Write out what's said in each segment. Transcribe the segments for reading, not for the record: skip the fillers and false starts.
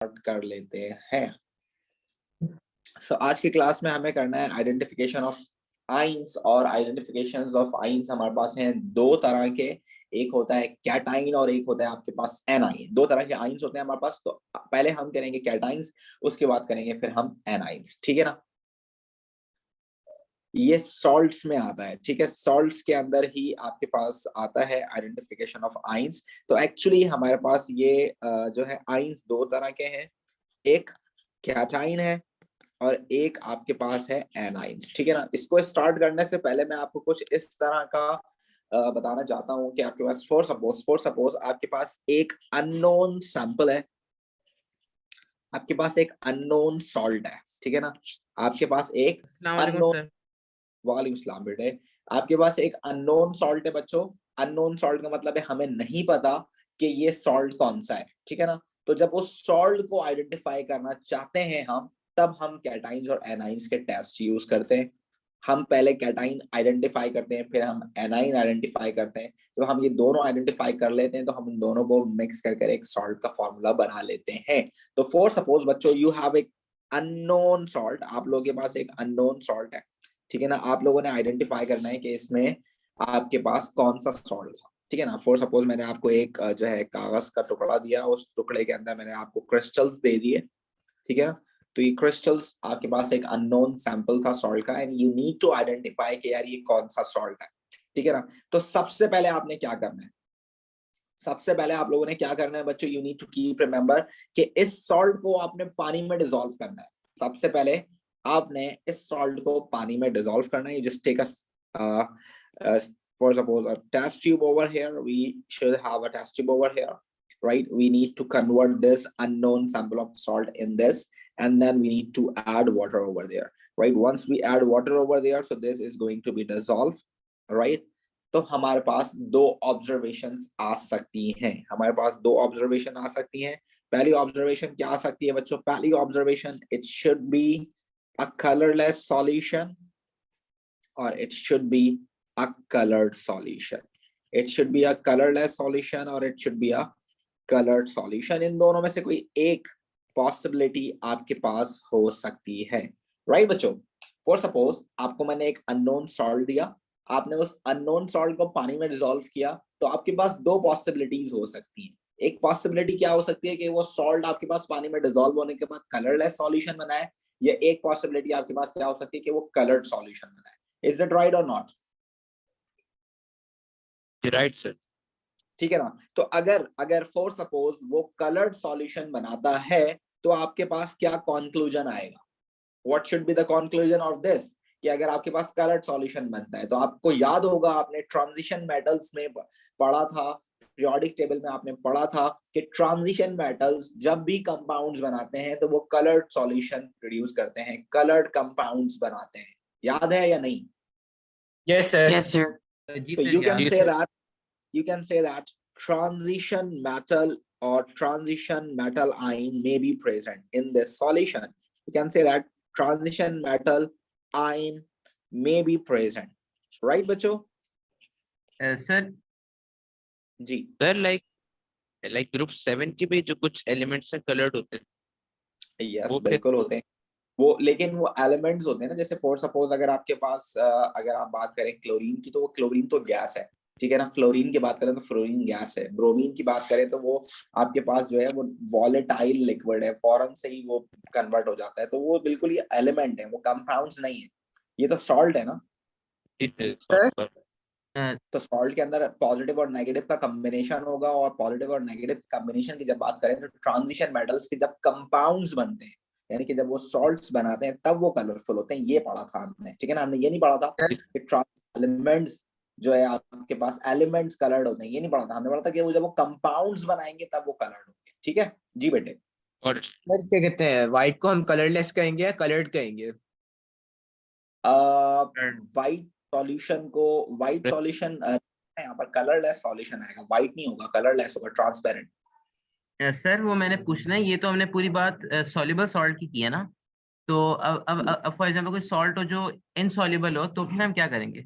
कर लेते हैं। आज की क्लास में हमें करना है आइडेंटिफिकेशन ऑफ आइंस, और आइडेंटिफिकेशंस ऑफ आइंस हमारे पास हैं दो तरह के। एक होता है कैटाइन और एक होता है आपके पास एनाइन। दो तरह के आइंस होते हैं हमारे पास। तो पहले हम करेंगे कैटाइंस, उसके बाद करेंगे फिर हम एनाइंस, ठीक है ना। ये सॉल्ट्स में आता है, ठीक है। सॉल्ट्स के अंदर ही आपके पास आता है आइडेंटिफिकेशन ऑफ आइंस। तो एक्चुअली हमारे पास ये जो है आइंस दो तरह के हैं, एक कैटाइन है और एक आपके पास है एनाइंस, ठीक है ना। इसको स्टार्ट करने से पहले मैं आपको कुछ इस तरह का बताना चाहता हूं कि आपके पास फॉर सपोज आपके पास एक अननोन सैंपल है, आपके पास एक अननोन सॉल्ट है, ठीक है ना। आपके पास एक अननोन, वालेकुम सलाम बेटे, आपके पास एक अननोन सॉल्ट है बच्चों। अननोन सॉल्ट का मतलब है हमें नहीं पता कि ये सॉल्ट कौन सा है, ठीक है ना। तो जब उस सॉल्ट को आइडेंटिफाई करना चाहते हैं हम, तब हम कैटाइंस और एनाइंस के टेस्ट यूज करते हैं। हम पहले कैटाइन आइडेंटिफाई करते हैं, फिर हम एनाइन आइडेंटिफाई करते हैं। जब हम ये दोनों आइडेंटिफाई कर लेते हैं तो हम इन दोनों को मिक्स कर एक सॉल्ट का फॉर्मूला बना लेते हैं। तो फॉर सपोज बच्चों यू हैव एक अननोन सॉल्ट, आप लोगों के पास एक अननोन सॉल्ट है, ठीक है ना। आप लोगों ने आइडेंटिफाई करना है कि इसमें आपके पास कौन सा सॉल्ट था, ठीक है ना। फॉर सपोज मैंने आपको एक जो है कागज का टुकड़ा दिया, उस टुकड़े के अंदर मैंने आपको क्रिस्टल्स दे दिए, ठीक है ना। तो ये क्रिस्टल्स आपके पास एक अननोन सैंपल था सॉल्ट का, and you need to identify कि यार ये कौन सा सॉल्ट है, ठीक है ना। तो सबसे पहले आपने क्या करना है, सबसे पहले आप लोगों ने क्या करना है बच्चों, you need to keep remember कि इस सॉल्ट को आपने पानी में डिसॉल्व करना है। सबसे पहले आपने इस सॉल्ट को पानी में डिसॉल्व करना है। Just take a for suppose a test tube over here, we should have a test tube over here, right? We need to convert this unknown sample of salt in this, and then we need to add water over there, right? Once we add water over there, so this is going to be dissolved, right? तो हमारे पास दो observations आ सकती हैं, हमारे पास दो observation आ सकती हैं। पहली ऑब्जर्वेशन क्या आ सकती है बच्चों, पहली observation, it should be a colourless solution और it should be a coloured solution. It should be a colourless solution और it should be a coloured solution. इन दोनों में से कोई एक पॉसिबिलिटी आपके पास हो सकती है, राइट बच्चों। फॉर सपोज आपको मैंने एक अननोन सॉल्ट दिया, आपने उस अननोन सॉल्ट को पानी में डिसॉल्व किया, तो आपके पास दो पॉसिबिलिटीज हो सकती हैं। एक पॉसिबिलिटी क्या हो सकती है कि वो सॉल्ट आपके पास पानी में डिसॉल्व होने के बाद कलरलेस सॉल्यूशन बनाए, या एक पॉसिबिलिटी आपके पास क्या हो सकती है कि वो कलर्ड सॉल्यूशन बनाए। इज इट राइट और नॉट? Right sir. ठीक है ना। तो अगर अगर फॉर सपोज वो कलर्ड सॉल्यूशन बनाता है, तो आपके पास क्या कंक्लूजन आएगा? What should be the conclusion of this? कि अगर आपके पास कलर्ड सॉल्यूशन बनता है, तो आपको याद होगा आपने ट्रांजिशन मेटल्स में पढ़ा था, पीरियोडिक टेबल में आपने पढ़ा था कि ट्रांजिशन मेटल्स जब भी कंपाउंड्स बनाते हैं तो वो कलर्ड सॉल्यूशन प्रोड्यूस करते हैं, कलर्ड कंपाउंड्स बनाते हैं। याद है या नहीं? Yes sir. Yes, sir. तो you can say that transition metal or transition metal ion may be present in this solution. You can say that transition metal ion may be present, right बच्चों? Sir जी sir like group 7 के भी जो कुछ elements हैं coloured होते हैं। Yes वो बिल्कुल होते हैं वो, लेकिन वो एलिमेंट्स होते हैं ना। जैसे फॉर सपोज अगर आपके पास अगर आप बात करें क्लोरीन की, तो वो क्लोरीन तो गैस है, ठीक है ना। फ्लोरीन की बात करें तो फ्लोरीन गैस है। ब्रोमीन की बात करें तो वो आपके पास जो है वो वॉलेटाइल लिक्विड है, फौरन से ही वो कन्वर्ट हो जाता है। तो वो बिल्कुल ये एलिमेंट है, वो कंपाउंड्स नहीं है। ये तो सॉल्ट है ना। तो सॉल्ट के अंदर पॉजिटिव और नेगेटिव का कॉम्बिनेशन होगा, और पॉजिटिव और नेगेटिव कॉम्बिनेशन की जब बात करें तो ट्रांजिशन मेटल्स के जब कंपाउंड्स बनते हैं, यानी कि जब वो सॉल्ट्स बनाते हैं, तब वो कलरफुल होते हैं। ये पढ़ा था हमने, ठीक है ना। हमने ये नहीं पढ़ा था कि एलिमेंट्स जो है आपके पास एलिमेंट्स कलर्ड होते हैं, ये नहीं पढ़ा था। हमने पढ़ा था कि वो जब वो कंपाउंड्स बनाएंगे तब वो कलर्ड होंगे, ठीक है जी बेटे। और सर क्या कहते हैं, व्हाइट को हम कलरलेस कहेंगे या कलर्ड कहेंगे? व्हाइट सॉल्यूशन को व्हाइट सॉल्यूशन, यहाँ पर कलरलेस सॉल्यूशन आएगा, व्हाइट नहीं होगा, कलरलेस होगा, ट्रांसपेरेंट। सर वो मैंने पूछना है, ये तो हमने पूरी बात सॉल्युबल सॉल्ट की है ना। तो अब फॉर एग्जांपल कोई सॉल्ट हो जो इनसॉल्युबल हो, तो फिर हम क्या करेंगे?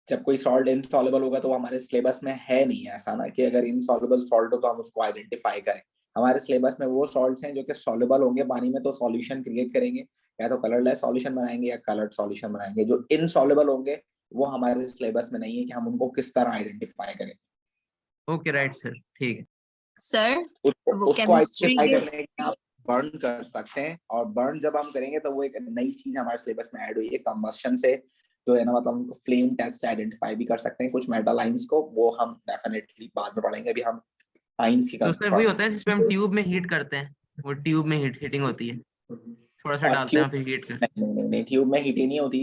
जब कोई सॉल्ट इनसॉल्युबल होगा तो वो हमारे सिलेबस में है नहीं, ऐसा ना कि अगर इनसॉल्युबल सॉल्ट हो तो हम उसको आइडेंटिफाई करें। हमारे सिलेबस में वो सॉल्ट्स हैं जो कि सॉल्युबल होंगे पानी में तो सॉल्यूशन क्रिएट करेंगे, या तो कलरलेस सॉल्यूशन बनाएंगे या कलर्ड सॉल्यूशन बनाएंगे। जो इनसॉल्युबल होंगे वो हमारे सिलेबस में नहीं है कि हम उनको किस तरह आइडेंटिफाई करें। ओके राइट सर, ठीक है सर वो उसको केमिस्ट्री आइडेंटिफाई के करने के लिए आप बर्न कर सकते हैं, और बर्न जब हम करेंगे तो वो एक नई चीज हमारे सिलेबस में ऐड हुई है कंबस्शन से, जो है ना, मतलब हम फ्लेम टेस्ट से आइडेंटिफाई भी कर सकते हैं कुछ मेटल आइंस को, वो हम डेफिनेटली बाद में पढ़ेंगे। अभी हम आइंस की तो सर वही होता है जिसमें हम ट्यूब में हीट करते हैं, वो ट्यूब में हीटिंग होती है, थोड़ा सा डालते हैं फिर हीट कर। नहीं, ट्यूब में हीट ही नहीं होती।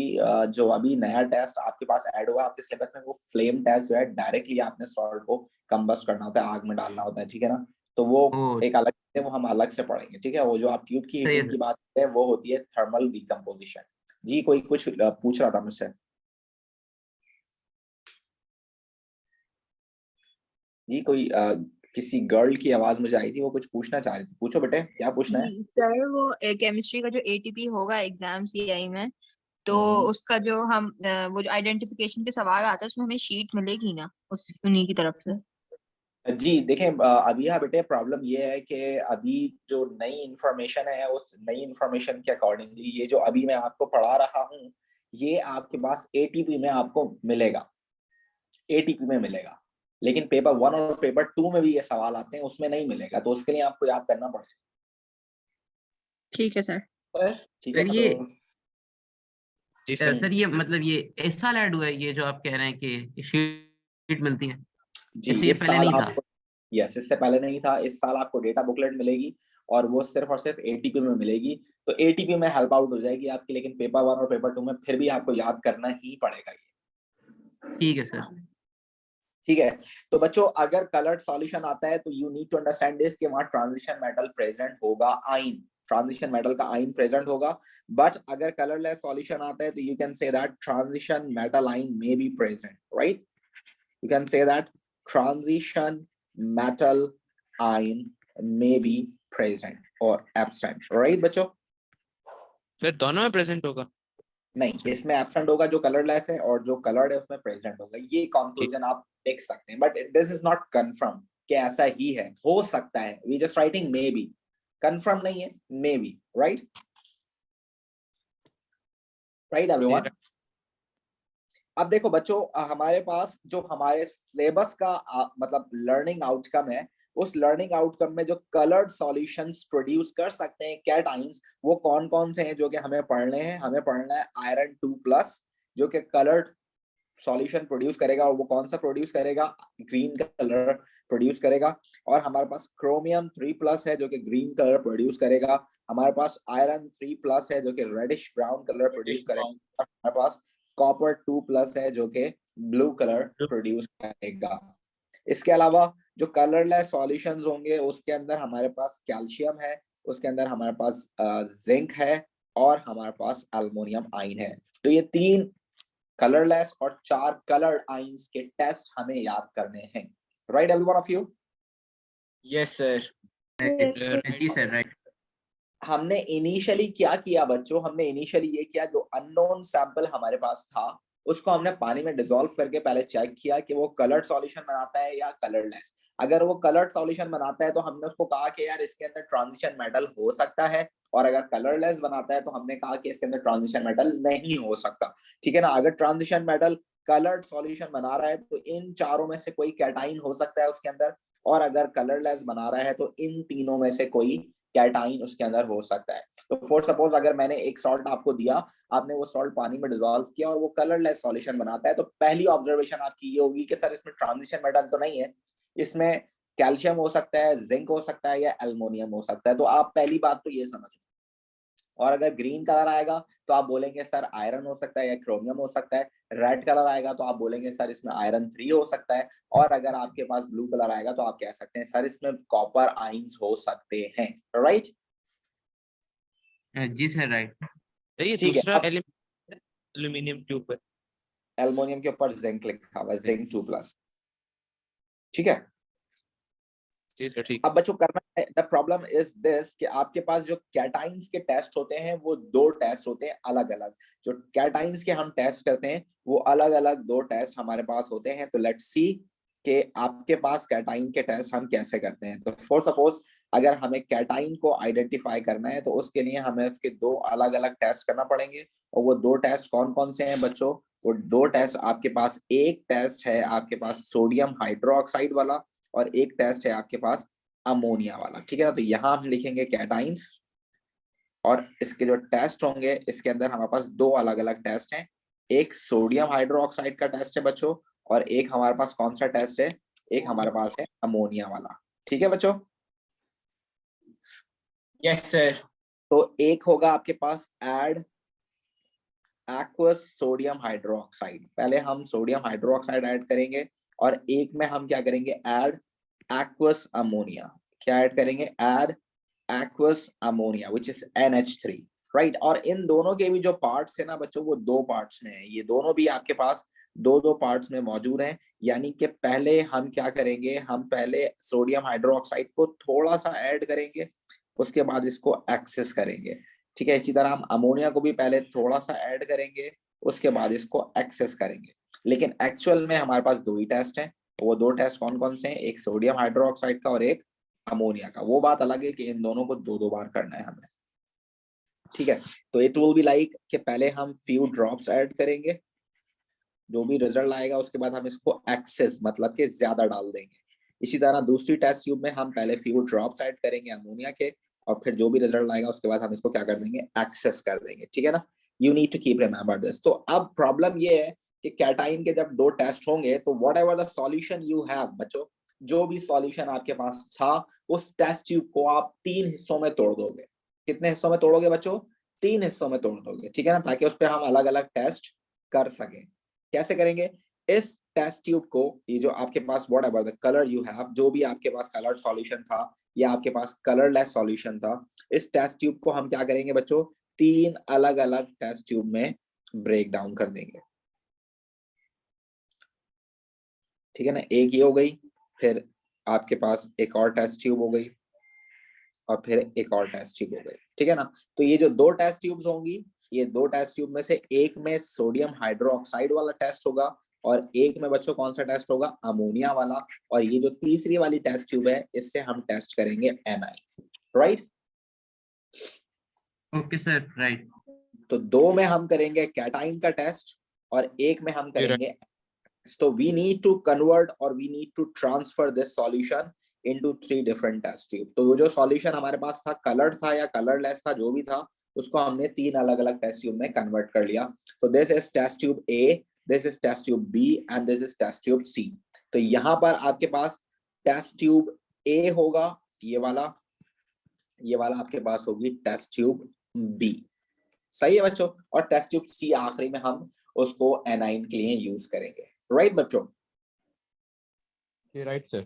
जो अभी नया टेस्ट आपके पास ऐड हुआ आपके सिलेबस में, वो फ्लेम टेस्ट जो है, डायरेक्टली आपने सॉल्ट को कंबस्ट करना होता है, आग में डालना होता है, ठीक है ना। तो वो ओ एक अलग है, वो हम अलग से पढ़ेंगे, ठीक है। वो जो आप ट्यूब की सही है हीटिंग की सर। बात कर रहे हैं वो होती है थर्मल डिकम्पोजिशन। जी कोई कुछ पूछ रहा था मुझसे? जी कोई किसी गर्ल की आवाज मुझे आई थी, वो कुछ पूछना चाह रही थी। पूछो बेटे, क्या पूछना है? जी सर, वो केमिस्ट्री का जो एटीपी होगा एग्जाम सीआई में, तो उसका जो हम वो जो आइडेंटिफिकेशन के सवाल आता है उसमें हमें शीट मिलेगी ना उस उन्हीं की तरफ से? जी देखें, अभी हाँ बेटे, प्रॉब्लम ये है कि अभी जो नई इंफॉर्मेशन है, उस नई इंफॉर्मेशन के अकॉर्डिंगली ये जो अभी मैं आपको पढ़ा रहा हूँ, ये आपके पास एटीपी में आपको मिलेगा, एटीपी में मिलेगा। लेकिन पेपर 1 और पेपर 2 में भी ये सवाल आते हैं, उसमें नहीं मिलेगा, तो उसके लिए आपको याद करना पड़ेगा। ठीक है सर। ठीक है सर ना? ये जी सर। सर ये मतलब ये इस साल ऐड हुआ है ये जो आप कह रहे हैं कि शीट मिलती है, जी इससे ये इस पहले साल नहीं था? आपको, यस, इससे पहले नहीं था। इस साल आपको डेटा बुकलेट मिलेगी, और वो सिर्फ और सिर्फ एटीपी में मिलेगी। तो एटीपी में हेल्प आउट हो जाएगी आपकी, लेकिन पेपर 1 और पेपर 2 में फिर भी आपको याद करना ही पड़ेगा ये। ठीक है सर। ठीक है। तो बच्चों, अगर कलर्ड सॉल्यूशन आता है तो you need to understand this कि वहां ट्रांजिशन मेटल प्रेजेंट होगा, आइन, ट्रांजिशन मेटल का आइन प्रेजेंट होगा। बट अगर कलरलेस सॉल्यूशन आता है तो you can say that transition metal ion may be present, right? You can say that transition metal ion may be present or absent, right बच्चों? फिर दोनों में प्रेजेंट होगा? नहीं, इसमें एब्सेंट होगा जो कलरलेस है, और जो कलर्ड है उसमें प्रेजेंट होगा। ये कंक्लूजन आप देख सकते हैं, but this is not confirm कि ऐसा ही है, हो सकता है। We just writing maybe, confirm नहीं है, maybe, right? Right everyone? अब देखो बच्चों, हमारे पास जो हमारे सिलेबस का मतलब लर्निंग आउटकम है, उस लर्निंग आउटकम में जो कलर्ड सॉल्यूशंस प्रोड्यूस कर सकते हैं कैटाइंस, वो कौन कौन से हैं जो कि हमें पढ़ने हैं? हमें पढ़ना है आयरन 2+ जो कि कलर्ड सॉल्यूशन प्रोड्यूस करेगा, और वो कौन सा प्रोड्यूस करेगा? ग्रीन कलर प्रोड्यूस करेगा। और हमारे पास क्रोमियम 3+ है जो कि ग्रीन कलर प्रोड्यूस करेगा। हमारे पास आयरन 3+ है जो कि रेडिश ब्राउन कलर प्रोड्यूस करेगा। हमारे पास कॉपर 2+ है जो कि ब्लू कलर प्रोड्यूस करेगा। इसके अलावा जो कलरलेस सॉल्यूशंस होंगे उसके अंदर हमारे पास कैल्शियम है, उसके अंदर हमारे पास जिंक है, और हमारे पास एल्युमिनियम आयन है। तो ये 3 कलरलेस और 4 कलर्ड आयंस के टेस्ट हमें याद करने हैं, right everyone of you? Yes sir. जी सर, राइट। हमने इनिशियली क्या किया बच्चों? हमने इनिशियली ये किया, जो अननोन सैंपल हमारे पास था उसको हमने पानी में डिसॉल्व करके पहले चेक किया कि वो कलर्ड सॉल्यूशन बनाता है या कलरलेस। अगर वो कलर्ड सॉल्यूशन बनाता है तो हमने उसको कहा कि यार इसके अंदर ट्रांजिशन मेटल हो सकता है, और अगर कलरलेस बनाता है तो हमने कहा कि इसके अंदर ट्रांजिशन मेटल नहीं हो सकता, ठीक है ना। अगर ट्रांजिशन मेटल कलर्ड सॉल्यूशन बना रहा है तो इन चारों में से कोई कैटाइन हो सकता है उसके अंदर, और अगर कलरलेस बना रहा है तो इन तीनों में से कोई कैटाइन उसके अंदर हो सकता है। तो फॉर सपोज अगर मैंने एक सॉल्ट आपको दिया, आपने वो सॉल्ट पानी में डिसॉल्व किया और वो कलरलेस सॉल्यूशन बनाता है, तो पहली ऑब्जर्वेशन आपकी ये होगी कि सर इसमें ट्रांजिशन मेटल तो नहीं है, इसमें कैल्शियम हो सकता है, जिंक हो सकता है, या एल्युमिनियम हो सकता है। तो आप पहली बात तो ये समझ। और अगर ग्रीन कलर आएगा तो आप बोलेंगे सर आयरन हो सकता है या क्रोमियम हो सकता है। रेड कलर आएगा तो आप बोलेंगे सर इसमें आयरन 3 हो सकता है। और अगर आपके पास ब्लू कलर आएगा तो आप कह सकते हैं सर इसमें कॉपर आयंस हो सकते हैं, राइट? जी सर, राइट। ये ठीक है। दूसरा अब एलिमेंट एल्यूमिनियम के ऊपर, एल्युमिनियम के ऊपर जिंक लिखा हुआ है, जिंक 2+, ठीक है। ठीक। अब बच्चों करना है, द प्रॉब्लम इज दिस कि आपके पास जो कैटाइंस के टेस्ट होते हैं वो 2 टेस्ट होते हैं अलग अलग। जो कैटाइंस के हम टेस्ट करते हैं वो अलग अलग 2 टेस्ट हमारे पास होते हैं। तो लेट्स सी कि आपके पास कैटाइन के टेस्ट हम कैसे करते हैं। तो फॉर सपोज अगर हमें कैटाइन को आइडेंटिफाई करना है तो उसके लिए हमें उसके दो अलग अलग टेस्ट करना पड़ेंगे। और वो दो टेस्ट कौन कौन से हैं बच्चों? वो दो टेस्ट आपके पास, एक टेस्ट है आपके पास सोडियम हाइड्रोक्साइड वाला और एक टेस्ट है आपके पास अमोनिया वाला। ठीक है ना, तो यहाँ हम लिखेंगे कैटाइंस और इसके जो टेस्ट होंगे इसके अंदर हमारे पास दो अलग अलग टेस्ट हैं। एक सोडियम हाइड्रोक्साइड का टेस्ट है बच्चों और एक हमारे पास कौन सा टेस्ट है? एक हमारे पास है अमोनिया वाला। ठीक है बच्चों, Yes, sir. तो एक होगा आपके पास ऐड एक्वस सोडियम हाइड्रोक्साइड। पहले हम सोडियम हाइड्रोक्साइड ऐड करेंगे और एक में हम क्या करेंगे? Add aqueous ammonia. क्या ऐड करेंगे? Add aqueous ammonia which is NH3, right. और इन दोनों के भी जो पार्ट्स है ना बच्चों, वो दो पार्ट्स में है। ये दोनों भी आपके पास दो दो पार्ट्स में मौजूद हैं। यानी कि पहले हम क्या करेंगे? हम पहले सोडियम हाइड्रोक्साइड को थोड़ा सा ऐड करेंगे, उसके बाद इसको एक्सेस करेंगे। ठीक है, इसी तरह हम अमोनिया को भी पहले थोड़ा सा ऐड करेंगे, उसके बाद इसको एक्सेस करेंगे। लेकिन एक्चुअल में हमारे पास दो ही टेस्ट हैं। वो दो टेस्ट कौन कौन से हैं? एक सोडियम हाइड्रोक्साइड का और एक अमोनिया का। वो बात अलग है कि इन दोनों को दो दो बार करना है हमें। ठीक है, तो इट विल बी लाइक कि पहले हम फ्यू ड्रॉप्स ऐड करेंगे, जो भी रिजल्ट आएगा उसके बाद हम इसको एक्सेस मतलब कि ज्यादा डाल देंगे। इसी तरह दूसरी टेस्ट ट्यूब में हम पहले फ्यू ड्रॉप्स ऐड करेंगे अमोनिया के और फिर जो भी रिजल्ट आएगा उसके बाद हम इसको क्या कर देंगे? एक्सेस कर देंगे। ठीक है ना, you need to keep remember this. तो अब प्रॉब्लम ये है कि कैटाइन के जब दो टेस्ट होंगे तो what ever the solution you have बच्चों, जो भी सॉल्यूशन आपके पास था उस टेस्ट ट्यूब को आप तीन हिस्सों में तोड़ दोगे। कितने हिस्सों में तोड़ोगे बच्चों? तीन हिस्सों में तोड़ दोगे। ठीक है ना, ताकि उस पर हम अलग अलग टेस्ट कर सकें। कैसे करेंगे? इस टेस्ट ट्यूब को, ये जो आपके पास whatever the colour you have, जो भी आपके पास कलर्ड सॉल्यूशन था या आपके पास कलरलेस सॉल्यूशन था, इस टेस्ट ट्यूब को हम क्या करेंगे बच्चों? तीन अलग अलग टेस्ट ट्यूब में ब्रेक डाउन कर देंगे। ठीक है ना, एक ये हो गई, फिर आपके पास एक और टेस्ट ट्यूब हो गई और फिर एक और टेस्ट ट्यूब हो गई। ठीक है ना, तो ये जो दो टेस्ट ट्यूब्स होंगी, ये दो टेस्ट ट्यूब में से एक में सोडियम हाइड्रोक्साइड वाला टेस्ट होगा और एक में बच्चों कौन सा टेस्ट होगा? अमोनिया वाला। और ये जो तीसरी वाली टेस्ट ट्यूब है इससे हम टेस्ट करेंगे NI, right. Okay sir, right. तो दो में हम करेंगे कैटाइन का टेस्ट और एक में हम करेंगे। So we need to convert or we need to transfer this solution into three different test tube. तो वो जो solution हमारे पास था, colored था या colorless था, जो भी था, उसको हमने तीन अलग अलग टेस्ट ट्यूब में कन्वर्ट कर लिया। तो this is test tube A, this is test tube B and this is test tube C। तो यहाँ पर आपके पास टेस्ट ट्यूब A होगा ये वाला आपके पास होगी टेस्ट ट्यूब B। सही है बच्चों, और टेस्ट ट्यूब C आखिरी में हम उसको एनाइन के लिए यूज करेंगे, राइट बच्चों? Right sir.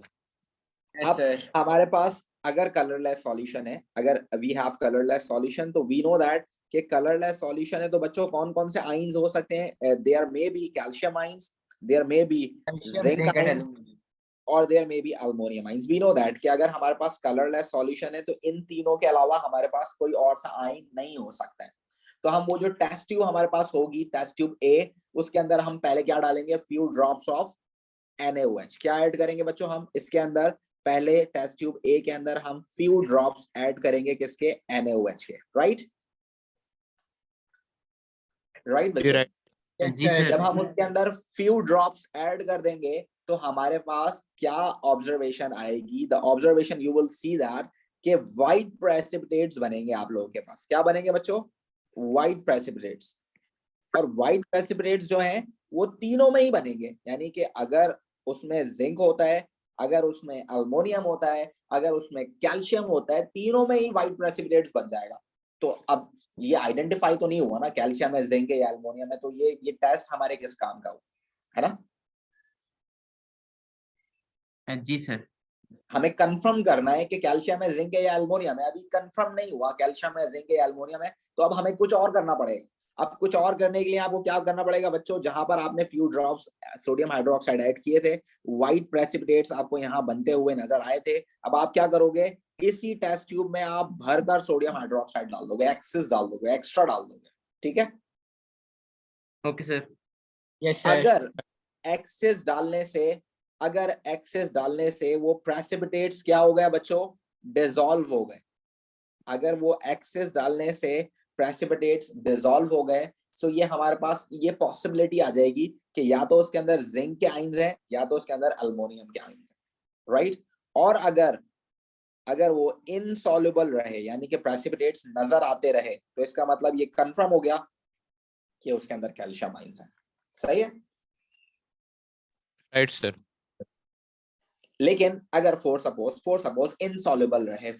Yes, अब sir. हमारे पास अगर कलरलेस सॉल्यूशन है, अगर वी हैव कलरलेस सॉल्यूशन, तो वी नो दैट कि कलरलेस सॉल्यूशन है तो बच्चों कौन कौन से आइंस हो सकते हैं? There may be calcium ions, there may be Calcium, zinc zinc, and ions aluminum. और there may be aluminium ions. We know that कि अगर हमारे पास कलरलेस सॉल्यूशन है तो इन तीनों के अलावा हमारे पास कोई और सा आइन नहीं हो सकता है। तो हम वो जो टेस्ट ट्यूब हमारे पास होगी टेस्ट ट्यूब A, उसके अंदर हम पहले क्या डालेंगे? Few drops of NaOH। क्या ऐड करेंगे बच्चों हम इसके अंदर? पहले टेस्ट ट्यूब A के अंदर हम फ्यू ड्रॉप्स ऐड करेंगे किसके? NaOH के, राइट बच्चों? Yes, जी sir. जब हम उसके अंदर फ्यू ड्रॉप्स ऐड कर देंगे तो हमारे पास क्या ऑब्जर्वेशन आएगी? The observation you will see that कि व्हाइट प्रेसिपिटेट्स बनेंगे आप लोगों के पास। क्या बनेंगे बच्चों? White precipitates. और व्हाइट प्रेसिपिटेट्स जो हैं वो तीनों में ही बनेंगे, यानी कि अगर उसमें जिंक होता है, अगर उसमें अल्मोनियम होता है, अगर उसमें कैल्शियम होता है, तीनों में ही व्हाइट प्रेसिपिटेट्स बन जाएगा। तो अब ये आइडेंटिफाई तो नहीं हुआ ना कैल्शियम है, जिंक है या अल्मोनियम है, तो ये टेस्ट हमारे किस काम का हुआ, है ना? जी सर। हमें कंफर्म करना है कि कैल्शियम है, जिंक है या अल्मोनियम है। अभी कंफर्म नहीं हुआ कैल्शियम है, जिंक है या अल्मोनियम है, तो अब हमें कुछ और करना पड़ेगा। अब कुछ और करने के लिए आपको क्या करना पड़ेगा बच्चों? जहां पर आपने few drops sodium hydroxide add किए थे, व्हाइट प्रेसिपिटेट्स आपको यहाँ बनते हुए नजर आए थे, अब आप क्या करोगे? इसी टेस्ट ट्यूब में आप भरकर सोडियम हाइड्रोक्साइड डाल दोगे, एक्सेस डाल दोगे, एक्स्ट्रा डाल दोगे। ठीक है, ओके सर। Yes, sir. अगर एक्सेस डालने से वो प्रेसिपिटेट्स क्या हो गया बच्चों? डिसॉल्व हो गए, अगर वो एक्सेस डालने से प्रेसिपिटेट्स डिसॉल्व हो गए, सो ये हमारे पास ये पॉसिबिलिटी आ जाएगी कि या तो उसके अंदर जिंक के आयंस हैं या तो उसके अंदर अल्मोनियम के आयंस हैं, राइट। और अगर वो इनसॉल्युबल रहे यानी कि प्रेसिपिटेट्स नजर आते रहे, तो इसका मतलब ये कंफर्म हो गया कि उसके अंदर कैल्शियम आयंस हैं। सही है। Right sir. लेकिन अगर फॉर सपोज इनसॉल्युबल रहे,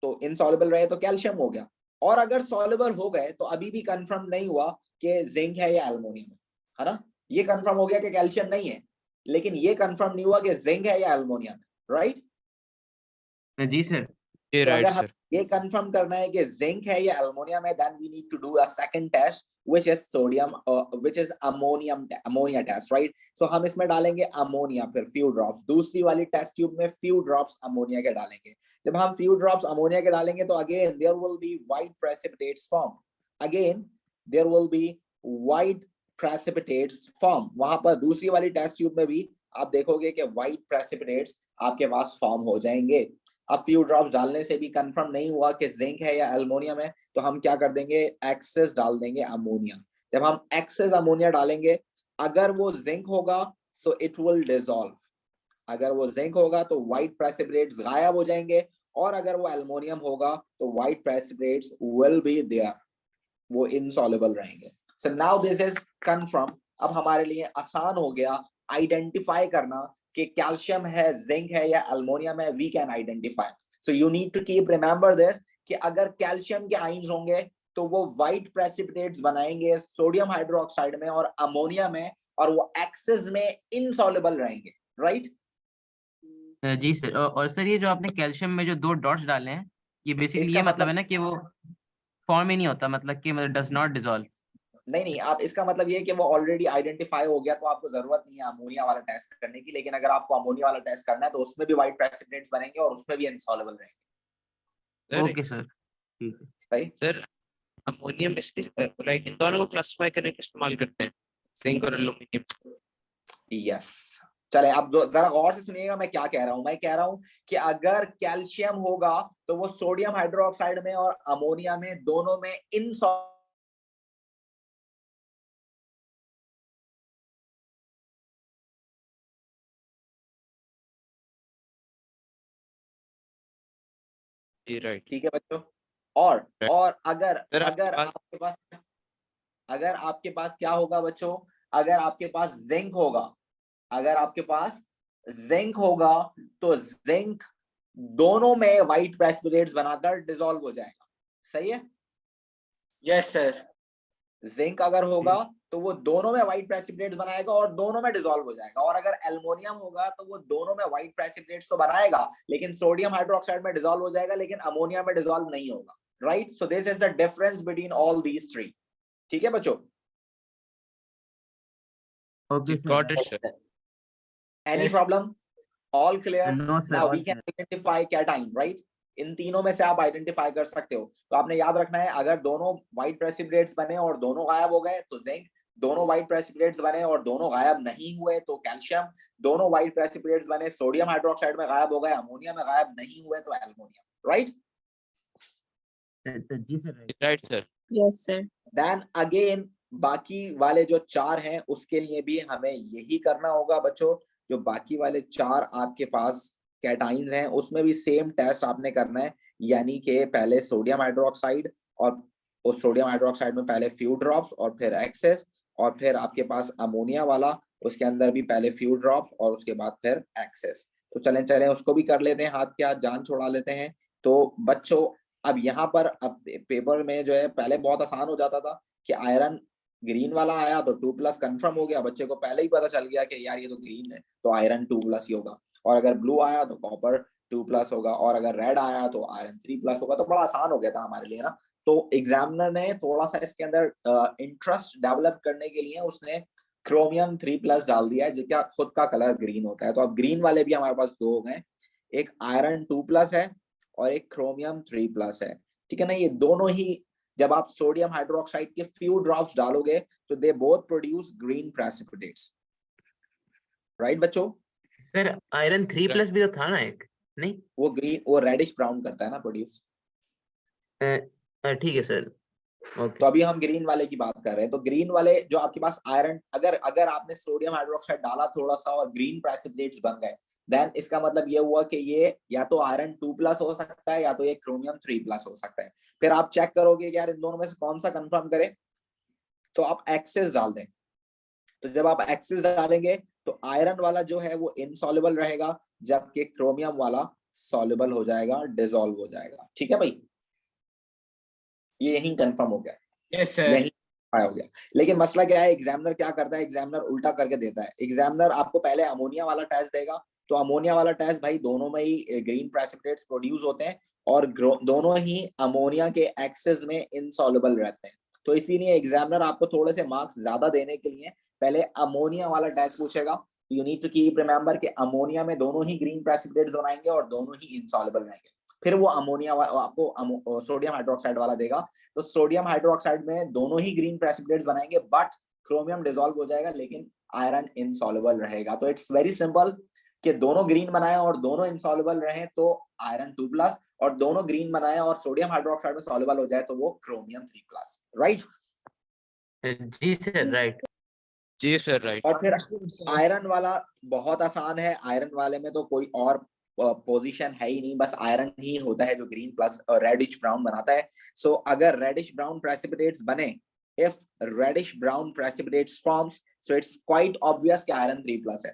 तो इनसॉल्युबल रहे तो कैल्शियम हो गया, और अगर सॉल्युबल हो गए तो अभी भी कंफर्म नहीं हुआ कि जिंक है या एल्युमिनियम है ना। ये कंफर्म हो गया कि कैल्शियम नहीं है, लेकिन ये कंफर्म नहीं हुआ कि जिंक है या एल्युमिनियम है, राइट। जी सर। ये तो राइट अगर हम सर। ये कंफर्म करना है कि जिंक है या एल्युमिनियम है, then we need to do a second test which is ammonia test, right? So हम इसमें डालेंगे अमोनिया, फिर few drops, दूसरी वाली टेस्ट ट्यूब में few drops अमोनिया के डालेंगे। जब हम few drops अमोनिया के डालेंगे तो again there will be white precipitates form, वहां पर दूसरी वाली टेस्ट ट्यूब में भी आप देखोगे कि व्हाइट प्रेसिपिटेट्स आपके पास फॉर्म हो जाएंगे। अब फ्यू ड्रॉप्स डालने से भी कंफर्म नहीं हुआ कि जिंक है या एल्युमिनियम है, तो हम क्या कर देंगे, एक्सेस डाल देंगे अमोनिया। जब हम एक्सेस अमोनिया डालेंगे, अगर वो जिंक होगा सो इट विल डिसॉल्व, अगर वो जिंक होगा तो व्हाइट प्रेसिपिटेट्स गायब हो जाएंगे, और अगर वो एल्युमिनियम होगा तो white precipitates will be there, वो इनसॉल्युबल रहेंगे। So now this is confirm. अब हमारे लिए आसान हो गया आइडेंटिफाई करना कि कैल्शियम है, जिंक है या एल्युमिनियम है, we can identify. So you need to keep remember this कि अगर कैल्शियम के आयंस होंगे तो वो व्हाइट प्रेसिपिटेट्स बनाएंगे सोडियम हाइड्रोक्साइड में और अमोनिया में, और वो एक्सेस में इनसॉल्युबल रहेंगे, राइट। जी सर। और सर ये जो आपने कैल्शियम में जो 2 डॉट्स डाले हैं, ये बेसिकली इसका ये मतलब है ना कि वो फॉर्म ही नहीं होता, मतलब कि मतलब डज नॉट डिसॉल्व। नहीं, आप इसका मतलब ये है कि वो ऑलरेडी आइडेंटिफाई हो गया तो आपको जरूरत नहीं है अमोनिया वाला टेस्ट करने की, लेकिन अगर आपको अमोनिया वाला टेस्ट करना है तो उसमें भी व्हाइट प्रेसिपिटेट्स बनेंगे और उसमें भी इनसॉल्युबल रहेंगे। ओके सर, ठीक है। सही। सर अमोनियम लाइक इन दोनों को क्लासिफाई करने के इस्तेमाल करते हैं, जिंक और एल्युमिनियम। यस। चले अब जरा गौर से सुनिएगा मैं क्या कह रहा हूं। मैं कह रहा हूं कि अगर कैल्शियम होगा तो वो सोडियम हाइड्रोक्साइड में और अमोनिया में दोनों में राइट। ठीक है बच्चों। और अगर सर अगर आपके पास क्या होगा बच्चों, अगर आपके पास जिंक होगा तो जिंक दोनों में व्हाइट प्रेसिपिटेट्स बनाकर डिसॉल्व हो जाएगा। सही है। Yes, sir. जिंक अगर होगा तो वो दोनों में व्हाइट प्रेसिपिटेट्स बनाएगा और दोनों में डिसॉल्व हो जाएगा, और अगर एल्युमिनियम होगा तो वो दोनों में व्हाइट प्रेसिपिटेट्स तो बनाएगा लेकिन सोडियम हाइड्रोक्साइड में डिसॉल्व हो जाएगा, लेकिन अमोनिया में डिसॉल्व नहीं होगा, right. So this is the difference between all these three. ठीक है बच्चों। Okay got it sir. Sir. Any Yes. Problem? All clear? No sir, now all we can identify cation, right. इन तीनों में से आप आइडेंटिफाई कर सकते हो। तो आपने याद रखना है, अगर दोनों व्हाइट प्रेसिपिटेट्स बने और दोनों गायब हो गए तो जिंक, दोनों व्हाइट प्रेसिपिटेट्स बने और दोनों गायब नहीं हुए तो कैल्शियम, दोनों व्हाइट प्रेसिपिटेट्स बने सोडियम हाइड्रोक्साइड में गायब हो गए, अमोनिया में गायब नहीं हुए तो एल्युमिनियम, राइट। जी sir. Right sir. Yes sir. Then again बाकी वाले जो 4 हैं उसके लिए भी हमें यही करना होगा बच्चों। जो बाकी वाले 4 आपके पास कैटाइंस हैं उसमें भी सेम टेस्ट आपने करना है, यानी कि पहले सोडियम हाइड्रोक्साइड, और उस सोडियम हाइड्रोक्साइड में पहले फ्यू ड्रॉप्स और फिर एक्सेस, और फिर आपके पास अमोनिया वाला, उसके अंदर भी पहले फ्यू ड्रॉप्स और उसके बाद फिर एक्सेस। तो चलें उसको भी कर लेते हैं, हाथ के हाथ जान छुड़ा लेते हैं। तो बच्चों अब यहाँ पर अब पेपर में जो है पहले बहुत आसान हो जाता था कि आयरन ग्रीन वाला आया तो 2+ कंफर्म हो गया, बच्चे को पहले ही पता चल गया कि यार ये तो ग्रीन है तो आयरन 2+ ही होगा, और अगर ब्लू आया तो कॉपर 2+ होगा, और अगर रेड आया तो आयरन 3+ होगा। तो बड़ा आसान हो गया था हमारे लिए ना। तो एग्जामिनर ने थोड़ा सा इसके अंदर इंटरेस्ट डेवलप करने के लिए उसने क्रोमियम 3+ डाल दिया है, जिसका खुद का कलर ग्रीन होता है। तो अब ग्रीन वाले भी हमारे पास 2 हो गए, एक आयरन 2+ है और एक क्रोमियम 3+ है। ठीक है ना। ये दोनों ही जब आप सोडियम हाइड्रोक्साइड के फ्यू ड्रॉप्स डालोगे तो they both produce green precipitates, right बच्चों। सर आयरन 3+ भी तो था ना एक। नहीं वो रेडिश ब्राउन करता है ना प्रोड्यूस। ठीक है सर, तो ओके। अभी हम ग्रीन वाले की बात कर रहे हैं, तो ग्रीन वाले जो आपके पास आयरन, अगर आपने सोडियम हाइड्रोक्साइड डाला थोड़ा सा और ग्रीन प्रेसिपिटेट्स बन गए, देन इसका मतलब ये हुआ कि ये या तो आयरन 2+ हो सकता है या तो ये क्रोमियम 3+ हो सकता है। फिर आप चेक करोगे कि यार इन दोनों में से कौन सा कंफर्म करें, तो आप एक्सेस डाल दें। तो जब आप एक्सेस डालेंगे तो आयरन वाला जो है वो इनसॉल्युबल रहेगा, जबकि क्रोमियम वाला सॉल्युबल हो जाएगा, डिसॉल्व हो जाएगा। ठीक है भाई, ये यही कंफर्म हो गया, Yes, sir. यही हो गया। लेकिन मसला क्या है, एग्जामिनर क्या करता है, एग्जामिनर उल्टा करके देता है। एग्जामिनर आपको पहले अमोनिया वाला टेस्ट देगा, तो अमोनिया वाला टेस्ट भाई दोनों में ही ग्रीन प्रेसिपिटेट्स प्रोड्यूस होते हैं और दोनों ही अमोनिया के एक्सेस में इनसॉल्युबल रहते हैं। तो इसीलिए एग्जामिनर आपको थोड़े से मार्क्स ज्यादा देने के लिए पहले अमोनिया वाला टेस्ट पूछेगा। You need to keep remember कि अमोनिया में दोनों ही ग्रीन प्रेसिपिटेट्स बनाएंगे और दोनों ही इनसॉल्युबल रहेंगे। फिर वो अमोनिया आपको सोडियम हाइड्रोक्साइड वाला देगा, तो सोडियम हाइड्रोक्साइड में दोनों ही ग्रीन प्रेसिपिटेट्स बनाएंगे, बट क्रोमियम डिसॉल्व हो जाएगा लेकिन आयरन इनसॉल्युबल रहेगा। तो इट्स वेरी सिंपल कि दोनों ग्रीन बनाए और दोनों इनसॉल्युबल रहे तो आयरन 2+, और दोनों ग्रीन बनाए और सोडियम हाइड्रोक्साइड में सॉल्युबल हो जाए तो वो क्रोमियम 3+। राइट जी सर, राइट। जी सर, राइट। और फिर आयरन वाला बहुत आसान है। आयरन वाले में तो कोई और पोजीशन है ही नहीं, बस आयरन ही होता है जो ग्रीन प्लस रेडिश ब्राउन बनाता है। सो अगर रेडिश ब्राउन प्रेसिपिटेट्स बने, if reddish brown precipitates forms, so it's quite obvious कि आयरन 3+ है।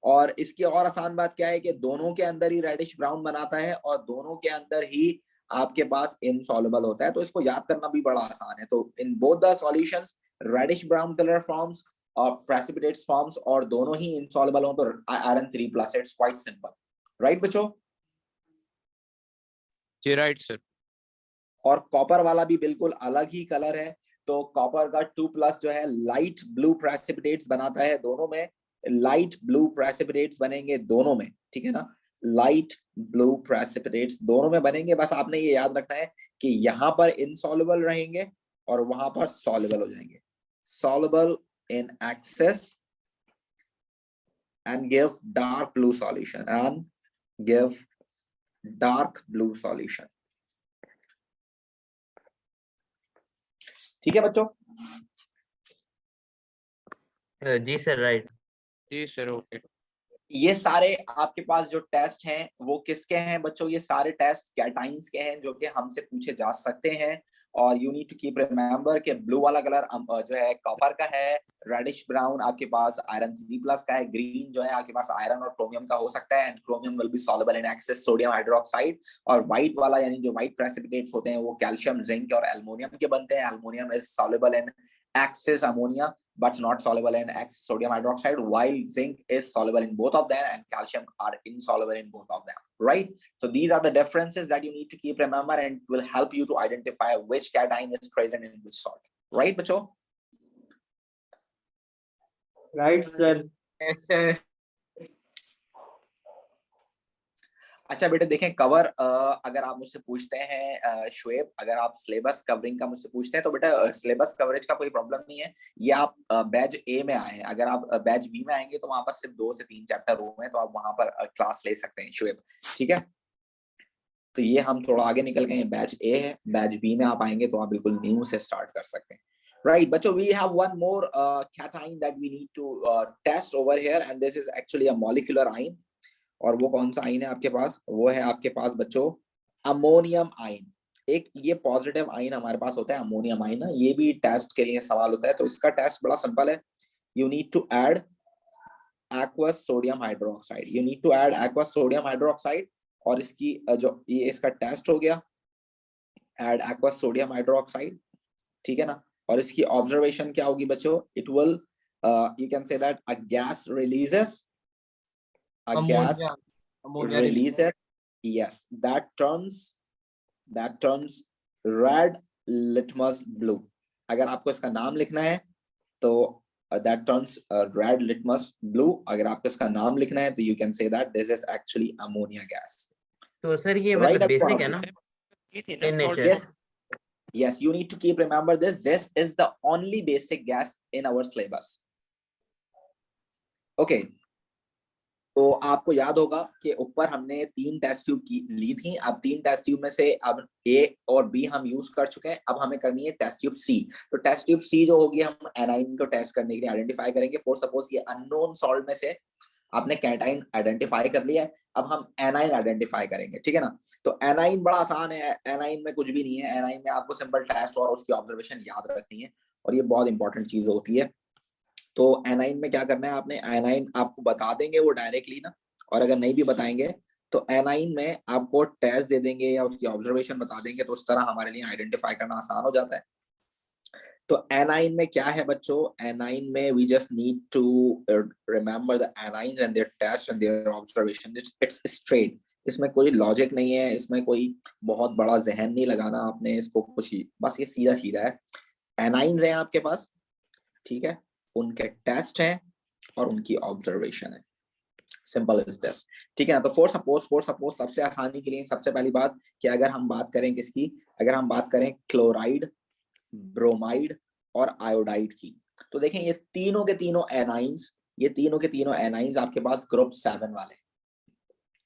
और इसकी और आसान बात क्या है कि दोनों के अंदर ही रेडिश ब्राउन बनाता है और दोनों के अंदर ही आपके पास इनसॉल्युबल होता है, तो इसको याद करना भी बड़ा आसान है। तो in both the solutions reddish brown colour forms और प्रेसिपिटेट्स फॉर्म्स, और दोनों ही इनसॉल्युबल हो तो iron 3+। It's quite simple, right बच्चों? जी राइट सर। और कॉपर वाला भी बिल्कुल अलग ही कलर है। तो कॉपर का 2+ जो है लाइट ब्लू प्रेसिपिटेट्स बनाता है, दोनों में लाइट ब्लू प्रेसिपिटेट्स बनेंगे दोनों में, ठीक है ना? लाइट ब्लू प्रेसिपिटेट्स दोनों में बनेंगे। बस आपने ये याद रखना है कि यहाँ पर इनसॉल्युबल रहेंगे और वहां पर सॉल्युबल हो जाएंगे। Soluble in excess and give dark blue solution, and give dark blue solution। ठीक है बच्चों? जी सर, राइट। जी सर, ओके। ये सारे आपके पास जो टेस्ट हैं वो किसके हैं बच्चों? ये सारे टेस्ट कैटाइंस के हैं जो कि हमसे पूछे जा सकते हैं। और you need to keep remember कि ब्लू वाला कलर जो है कॉपर का है, रेडिश ब्राउन आपके पास आयरन 3+ का है, ग्रीन जो है आपके पास आयरन और क्रोमियम का हो सकता है, and chromium will be soluble in excess sodium hydroxide. और व्हाइट वाला यानी जो व्हाइट प्रेसिपिटेट्स होते हैं वो कैल्शियम, जिंक और एल्युमिनियम के बनते हैं। Aluminium is soluble in excess ammonia but not soluble in excess sodium hydroxide, while zinc is soluble in both of them and calcium are insoluble in both of them, right? So these are the differences that you need to keep remember and will help you to identify which cation is present in which salt, right बच्चों? Right, sir. Yes, sir. अच्छा बेटे देखें, cover अगर आप मुझसे पूछते हैं शुएब, अगर आप सिलेबस कवरिंग का मुझसे पूछते हैं तो बेटा सिलेबस कवरेज का कोई प्रॉब्लम नहीं है। ये आप बैच ए में आए हैं, अगर आप बैच बी में आएंगे तो वहां पर सिर्फ 2 से 3 चैप्टर रूम है, तो आप वहां पर क्लास ले सकते हैं शुएब, ठीक है? तो ये हम थोड़ा आगे निकल गए, बैच ए है। बैच बी में आप आएंगे तो आप बिल्कुल न्यू से स्टार्ट कर सकते हैं। Right, बच्चों, we have one more cation that we need to test over here, and this is actually a molecular ion। और वो कौन सा आइन है आपके पास? वो है आपके पास बच्चों अमोनियम आइन। एक ये पॉजिटिव आइन हमारे पास होता है अमोनियम आइन ना, ये भी टेस्ट के लिए सवाल होता है। तो इसका टेस्ट बड़ा सिंपल है। You need to add aqueous sodium hydroxide, you need to add aqueous sodium hydroxide. और इसकी जो ये इसका टेस्ट हो गया, ऐड एक्वस सोडियम हाइड्रोक्साइड, ठीक है ना? और इसकी ऑब्जर्वेशन क्या होगी बच्चों? It will you can say that a gas releases, a gas Ammonia releases, yes, that turns red litmus blue। अगर आपको इसका नाम लिखना है तो that turns red litmus blue। अगर आपको इसका नाम लिखना है तो you can say that this is actually ammonia gas। तो सर ये Right, मतलब बेसिक everyone? है ना ये थी ना in salt? nature? Yes, you need to keep remember this is the only basic gas in our syllabus। Okay, तो आपको याद होगा कि ऊपर हमने 3 टेस्ट ट्यूब की ली थी। अब 3 टेस्ट ट्यूब में से अब ए और बी हम यूज कर चुके हैं। अब हमें करनी है टेस्ट ट्यूब सी। तो टेस्ट ट्यूब सी जो होगी, हम एनाइन को टेस्ट करने के लिए आइडेंटिफाई करेंगे। फॉर सपोज ये अननोन सॉल्ट में से आपने कैटाइन आइडेंटिफाई कर लिया है, अब हम एनाइन आइडेंटिफाई करेंगे, ठीक है ना। तो एनाइन बड़ा आसान है, एनाइन में कुछ भी नहीं है। एनाइन में आपको सिंपल टेस्ट और उसकी ऑब्जर्वेशन याद रखनी है, और ये बहुत इंपॉर्टेंट चीज होती है। तो एनाइन में क्या करना है आपने, एनाइन आपको बता देंगे वो डायरेक्टली ना, और अगर नहीं भी बताएंगे तो एनाइन में आपको टेस्ट दे देंगे या उसकी ऑब्जर्वेशन बता देंगे, तो उस तरह हमारे लिए आइडेंटिफाई करना आसान हो जाता है। तो एनाइन में क्या है बच्चों, एनाइन में we just need to remember the anions and their test and their observation. It's straight, इसमें कोई लॉजिक नहीं है, इसमें कोई बहुत बड़ा जहन नहीं लगाना आपने इसको, कुछ ही बस ये सीधा सीधा है। एनाइन्स हैं आपके पास, ठीक है, उनके टेस्ट है और उनकी ऑब्जर्वेशन है। सिंपल इज दिस, ठीक है ना। तो फॉर सपोज सबसे आसानी के लिए सबसे पहली बात कि अगर हम बात करें किसकी, अगर हम बात करें क्लोराइड, ब्रोमाइड और आयोडाइड की, तो देखें ये तीनों के तीनों एनाइंस, ये तीनों के तीनों एनाइंस आपके पास ग्रुप 7 वाले।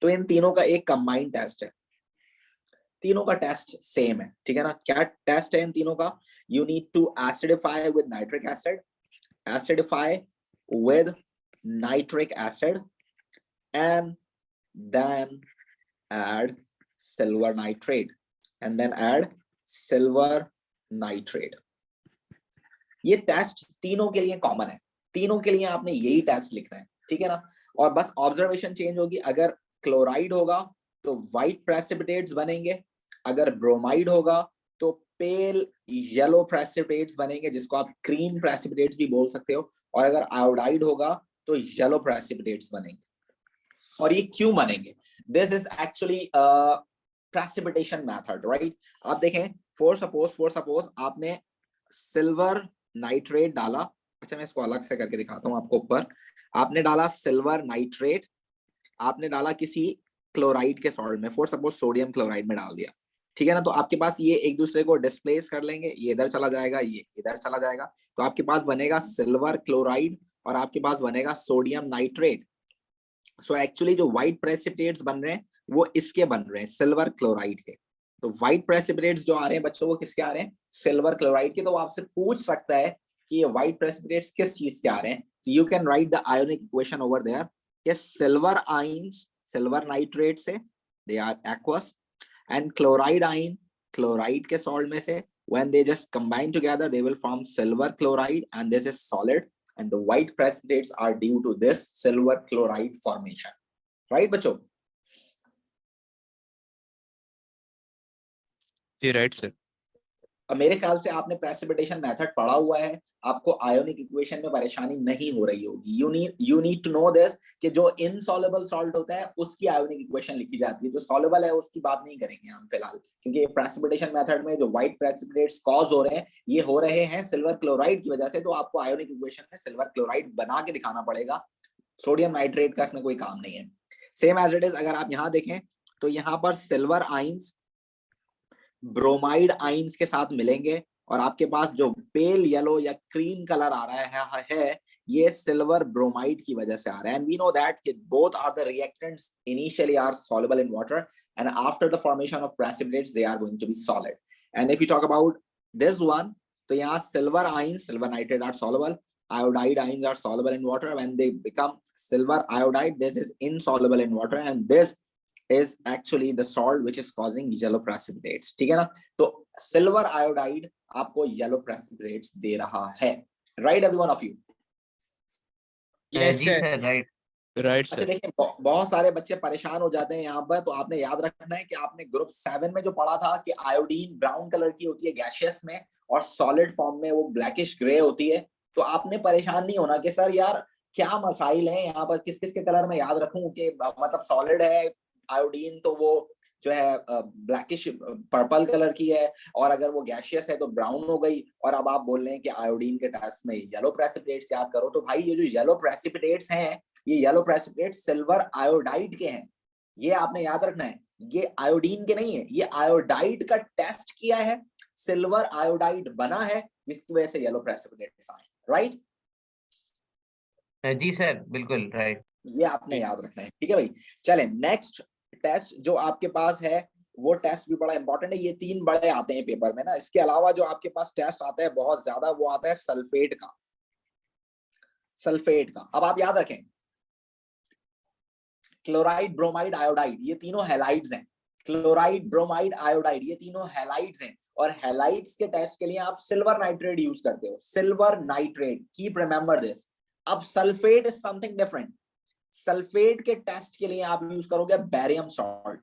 तो इन तीनों का एक कंबाइंड टेस्ट है, तीनों का टेस्ट सेम है, ठीक है ना। क्या टेस्ट है इन तीनों का, you need to acidify with nitric acid, acidify with nitric acid and then add silver nitrate and then add silver nitrate। ये टेस्ट तीनों के लिए कॉमन है, तीनों के लिए आपने यही टेस्ट लिखना है, ठीक है ना। और बस ऑब्जर्वेशन चेंज होगी, अगर क्लोराइड होगा तो व्हाइट प्रेसिपिटेट्स बनेंगे, अगर ब्रोमाइड होगा तो पेल येलो प्रेसिपिटेट्स बनेंगे, जिसको आप क्रीम प्रेसिपिटेट्स भी बोल सकते हो, और अगर आयोडाइड होगा तो येलो प्रेसिपिटेट्स बनेंगे। और ये क्यों बनेंगे, this is actually precipitation method, right. आप देखें फॉर सपोज आपने सिल्वर नाइट्रेट डाला, अच्छा मैं इसको अलग से करके दिखाता हूं आपको। ऊपर आपने डाला सिल्वर नाइट्रेट, आपने डाला किसी क्लोराइड के सॉल्ट में, फॉर सपोज सोडियम क्लोराइड में डाल दिया, ठीक है ना। तो आपके पास ये एक दूसरे को डिस्प्लेस कर लेंगे, ये इधर चला जाएगा, ये इधर चला जाएगा, तो आपके पास बनेगा सिल्वर क्लोराइड और आपके पास बनेगा सोडियम नाइट्रेट। सो एक्चुअली जो व्हाइट प्रेसिपिटेट्स बन रहे हैं वो इसके बन रहे हैं, सिल्वर क्लोराइड के। तो व्हाइट प्रेसिपिटेट्स जो आ रहे हैं बच्चों, वो किसके आ रहे हैं, सिल्वर क्लोराइड के। तो वो आपसे पूछ सकता है कि ये व्हाइट प्रेसिपिटेट्स किस चीज के आ रहे हैं, you can write the ionic equation over there कि सिल्वर आयंस सिल्वर नाइट्रेट से they are aqueous, and chloride ion chloride के सॉल्ट में से when they just combine together they will form silver chloride and this is solid, and the white precipitates are due to this silver chloride formation, right बच्चों। जी right sir. अब मेरे ख्याल से आपने प्रेसिपिटेशन मेथड पढ़ा हुआ है, आपको आयोनिक इक्वेशन में परेशानी नहीं हो रही होगी। You need to know this कि जो इनसॉल्युबल सॉल्ट होता है उसकी आयोनिक इक्वेशन लिखी जाती है, जो सॉल्युबल है उसकी बात नहीं करेंगे हम फिलहाल, क्योंकि प्रेसिपिटेशन मेथड में जो व्हाइट प्रेसिपिटेट्स कॉज हो रहे हैं ये हो रहे हैं सिल्वर क्लोराइड की वजह से। तो आपको आयोनिक इक्वेशन में सिल्वर क्लोराइड बना के दिखाना पड़ेगा, सोडियम नाइट्रेट का इसमें कोई काम नहीं है। सेम एज इट इज अगर आप यहाँ देखें तो यहाँ पर सिल्वर आइंस ब्रोमाइड आइंस के साथ मिलेंगे और आपके पास जो पेल येलो या क्रीम कलर आ रहा है ये सिल्वर ब्रोमाइड की वजह से आ रहा है। एंड वी नो दैट कि both are the reactants initially are soluble in water and after the formation of precipitates they are going to be solid. And if you talk about this one, तो यहाँ silver ions silver nitrate are soluble, iodide ions are soluble in water. When they become silver iodide, this is insoluble in water and this is actually the salt which is causing yellow precipitates, ठीक है ना। तो silver iodide आपको yellow precipitates दे रहा है, right every one of you? Yes, जी sir. Sir right. Right अच्छा sir. देखिए बहुत सारे बच्चे परेशान हो जाते हैं यहाँ पर, तो आपने याद रखना है कि आपने ग्रुप 7 में जो पढ़ा था कि आयोडीन ब्राउन कलर की होती है गैसियस में और सॉलिड फॉर्म में वो ब्लैकिश ग्रे होती है। तो आपने परेशान नहीं होना कि सर यार क्या मसाइल हैं यहाँ पर, किस किस के कलर में याद रखूं कि मतलब सॉलिड है आयोडीन तो वो जो है ब्लैकिश पर्पल कलर की है, और अगर वो गैसियस है तो ब्राउन हो गई, और अब आप बोल रहे हैं कि आयोडीन के टेस्ट में येलो प्रेसिपिटेट्स याद करो। तो भाई ये जो येलो प्रेसिपिटेट्स हैं ये येलो प्रेसिपिटेट्स सिल्वर आयोडाइड के हैं, ये आपने याद रखना है, ये आयोडीन के नहीं है, ये आयोडाइड का टेस्ट किया है, सिल्वर आयोडाइड बना है जिसकी वजह से येलो प्रेसिपिटेट्स आए, राइट। जी सर बिल्कुल राइट। ये आपने याद रखना है, ठीक है भाई। चलें नेक्स्ट टेस्ट जो आपके पास है वो टेस्ट भी बड़ा इंपॉर्टेंट है। ये 3 बड़े आते हैं पेपर में ना, इसके अलावा जो आपके पास टेस्ट आता है बहुत ज्यादा, वो आता है सल्फेट का। सल्फेट का अब आप याद रखें, क्लोराइड, ब्रोमाइड, आयोडाइड, ये तीनों हैलाइड्स हैं। क्लोराइड, ब्रोमाइड, आयोडाइड, ये तीनों हैलाइड्स हैं। और हैलाइड्स के टेस्ट के लिए आप सिल्वर नाइट्रेट यूज करते हो, silver nitrate, keep remember this. अब sulphate is something different. Sulphate के टेस्ट के लिए आप यूज करोगे barium salt,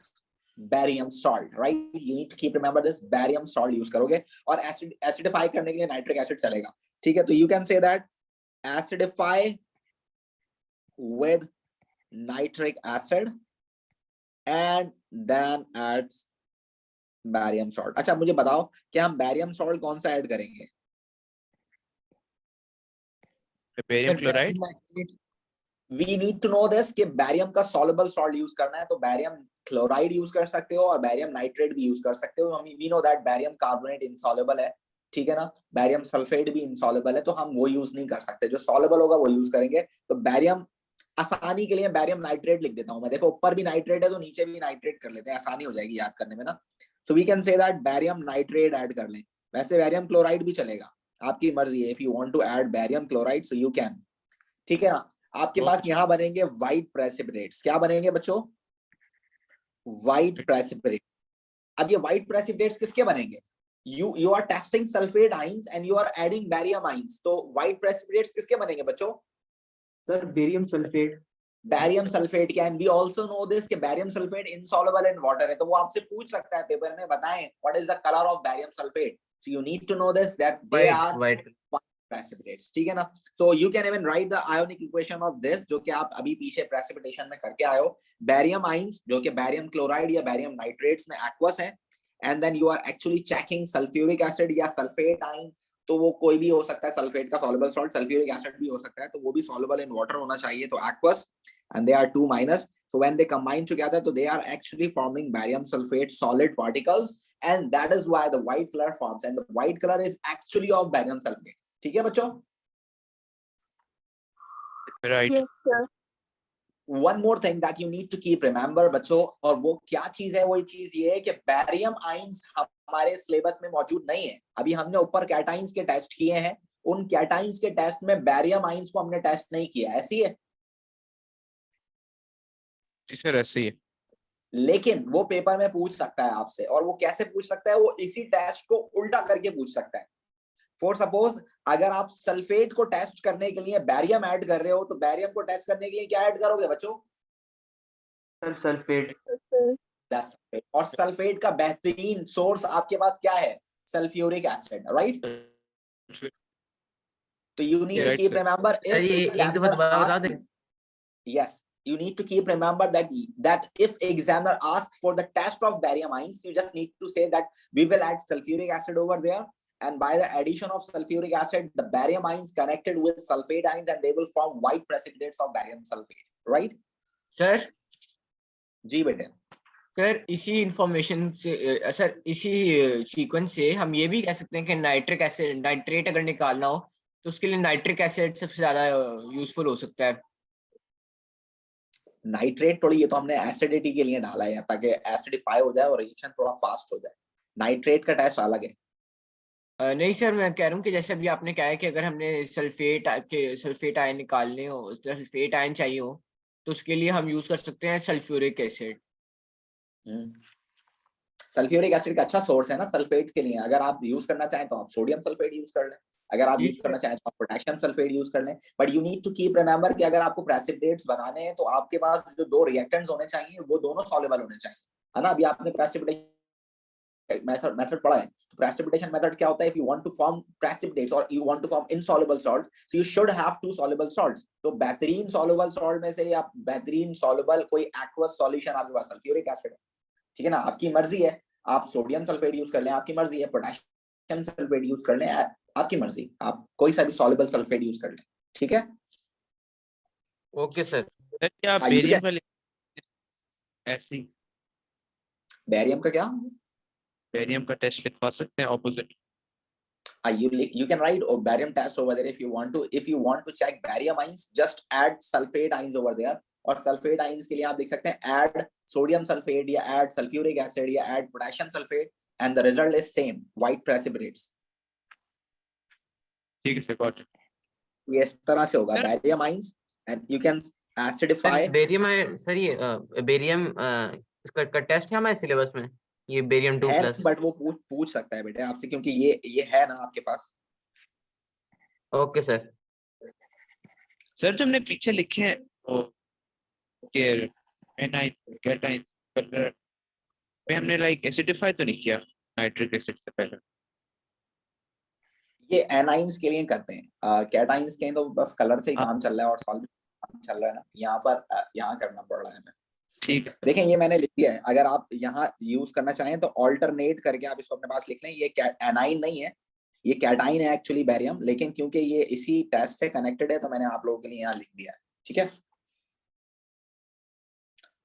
barium salt, right, you need to keep remember this, barium salt use करोगे। और एसिडिफाई करने के लिए नाइट्रिक एसिड चलेगा, ठीक है। तो you can say that acidify with nitric acid and then adds barium salt। अच्छा मुझे बताओ कि हम barium salt कौन सा ऐड करेंगे? Barium chloride. We need to know this कि बैरियम का soluble salt यूज करना है, तो बैरियम क्लोराइड यूज कर सकते हो और बैरियम नाइट्रेट भी यूज कर सकते हो। We know that barium carbonate insoluble है, ठीक है ना, बैरियम सल्फेट भी insoluble है, तो हम वो यूज नहीं कर सकते, जो soluble होगा वो यूज करेंगे। तो बैरियम, आसानी के लिए बैरियम नाइट्रेट लिख देता हूं मैं, देखो ऊपर भी नाइट्रेट है तो नीचे भी नाइट्रेट कर लेते हैं, आसानी हो जाएगी याद करने में ना। So we can say that barium nitrate add कर लें। वैसे बैरियम क्लोराइड भी चलेगा, आपकी मर्जी है, if you want to add barium chloride so you can, ठीक है ना। आपके पास यहाँ बनेंगे व्हाइट प्रेसिपिटेट्स। क्या बनेंगे बच्चों? White precipitate. अब ये व्हाइट प्रेसिपिटेट्स किसके बनेंगे? you are testing sulfate ions and you are adding barium ions, तो व्हाइट प्रेसिपिटेट्स किसके बनेंगे बच्चों? Sir barium sulphate. Barium sulphate के, and we also know this कि barium sulphate insoluble in water है, तो वो आपसे पूछ सकता है पेपर में, बताएं what is the colour of barium sulphate. So you need to know this that they are white precipitates, ठीक है ना। So you can even write the ionic equation of this, जो कि आप अभी पीछे प्रेसिपिटेशन में करके आए हो। बैरियम आइंस जो कि बैरियम क्लोराइड या बैरियम नाइट्रेट्स में एक्वस है, and then you are actually checking sulphuric acid या सल्फेट आइन, तो वो कोई भी हो सकता है, सल्फेट का सॉल्युबल सॉल्ट, सल्फ्यूरिक एसिड भी हो सकता है, तो वो भी सॉल्युबल इन वाटर होना चाहिए, तो aqueous, and they are 2-, so when they combine together so they are actually forming barium sulfate solid particles, and that is why the white color forms, and the white color is actually of barium sulfate, ठीक है बच्चों? Right. Yes, sir. One more thing that you need to keep remember बच्चों, और वो क्या चीज है? वही चीज ये है कि बैरियम आइंस हमारे सिलेबस में मौजूद नहीं है। अभी हमने ऊपर कैटाइंस के टेस्ट किए हैं, उन कैटाइंस के टेस्ट में बैरियम आइंस को हमने टेस्ट नहीं किया, ऐसी है? जी सर ऐसे ही है। लेकिन वो पेपर में पूछ सकता है आपसे, और वो कैसे पूछ सकता है? वो इसी टेस्ट को उल्टा करके पूछ सकता है। फॉर सपोज अगर आप सल्फेट को टेस्ट करने के लिए बैरियम ऐड कर रहे हो, तो बैरियम को टेस्ट करने के लिए क्या ऐड करोगे बच्चों? Sir sulphate. सल्फेट। और सल्फेट का बेहतरीन सोर्स आपके पास क्या है? Sulphuric acid, right. तो you need to keep remember, sir ये एक दो बता दें। yes, you need to keep remember that if examiner asks for the test of barium ions, you just need to say that we will add sulfuric acid over there, and by the addition of sulfuric acid the barium ions connected with sulfate ions and they will form white precipitates of barium sulfate, right? Sir जी बेटे। Sir इसी information से sir इसी sequence से हम ये भी कह सकते हैं कि नाइट्रिक एसिड, नाइट्रेट अगर निकालना हो तो उसके लिए नाइट्रिक एसिड सबसे ज्यादा यूजफुल हो सकता है। नाइट्रेट थोड़ी, ये तो हमने एसिडिटी के लिए डाला है ताकि एसिडिफाई हो जाए और रिएक्शन थोड़ा फास्ट हो जाए। नाइट्रेट का टेस्ट अलग है। नहीं सर मैं कह रहा हूँ कि जैसे अभी आपने कहा है कि अगर हमने सल्फेट आयन निकालने हो, सल्फेट आयन चाहिए हो, तो उसके लिए हम यूज कर सकते हैं सल्फ्यूरिक एसिड। सल्फ्यूरिक एसिड का अच्छा सोर्स है ना सल्फेट के लिए। अगर आप यूज करना चाहें तो आप सोडियम सल्फेट यूज कर लें, अगर आप यूज करना चाहें तो आप पोटेशियम सल्फेट यूज कर लें। But you need to keep remember कि अगर आपको प्रेसिपिटेट्स बनाने हैं तो आपके पास जो दो रिएक्टेंट्स होने चाहिए वो दोनों सॉल्युबल होने चाहिए, है ना। अभी आपने प्रेसिपिटेशन मेथड पढ़ा है, तो प्रेसिपिटेशन मेथड क्या होता है? If you want to form precipitates और you want to form insoluble salts, so you should have two soluble salts. तो बेहतरीन सॉल्युबल सॉल्ट में से आप बेहतरीन सॉल्युबल कोई एक्वस सॉल्यूशन आपके पास सल्फ्यूरिक एसिड है, ठीक है ना। आपकी मर्जी है, आप सोडियम सल्फेट यूज कर लें, आपकी मर्जी है पोटेशियम सल्फेट यूज कर लें, आपकी मर्जी, आप कोई सा भी सॉल्युबल सल्फेट यूज कर लें, ठीक है। Okay sir. सर क्या बेरियम का ऐसी बैरियम का क्या? बेरियम का टेस्ट लिखवा सकते हैं opposite? You can write barium test over there if you want to. If you want to check barium ions, just add sulfate ions over there. और सल्फेट आयंस के लिए आप देख सकते हैं ऐड सोडियम सल्फेट या ऐड सल्फ्यूरिक एसिड या add potassium sulphate and the result is same, white precipitates. ठीक है सर, गॉट इट। ये इस तरह से होगा barium ions and you can acidify। Barium sir, ये बेरियम इसका टेस्ट है हमारे सिलेबस में, ये बेरियम 2 है, प्लस। बट वो पूछ सकता है बेटे आपसे, क्योंकि ये है ना आपके पास। Okay sir. सर जो हमने पीछे लिखे हैं वो के एनाइन कैटाइन कलर पे हमने लाइक एसिडिफाई तो नहीं किया नाइट्रिक एसिड से पहले? ये एनाइंस के लिए करते हैं, कैटाइंस के लिए तो बस कलर से ही काम चल रहा है और सॉल्वेंट काम चल रहा है ना, यहाँ पर यहाँ करना पड़ रहा है हमें। ठीक है, देखें ये मैंने लिख दिया है, अगर आप यहाँ यूज करना चाहें तो ऑल्टरनेट करके आप इसको अपने पास लिख लें। ये एनाइन नहीं है, ये कैटाइन है एक्चुअली बैरियम, लेकिन क्योंकि ये इसी टेस्ट से कनेक्टेड है तो मैंने आप लोगों के लिए यहाँ लिख दिया है। ठीक है,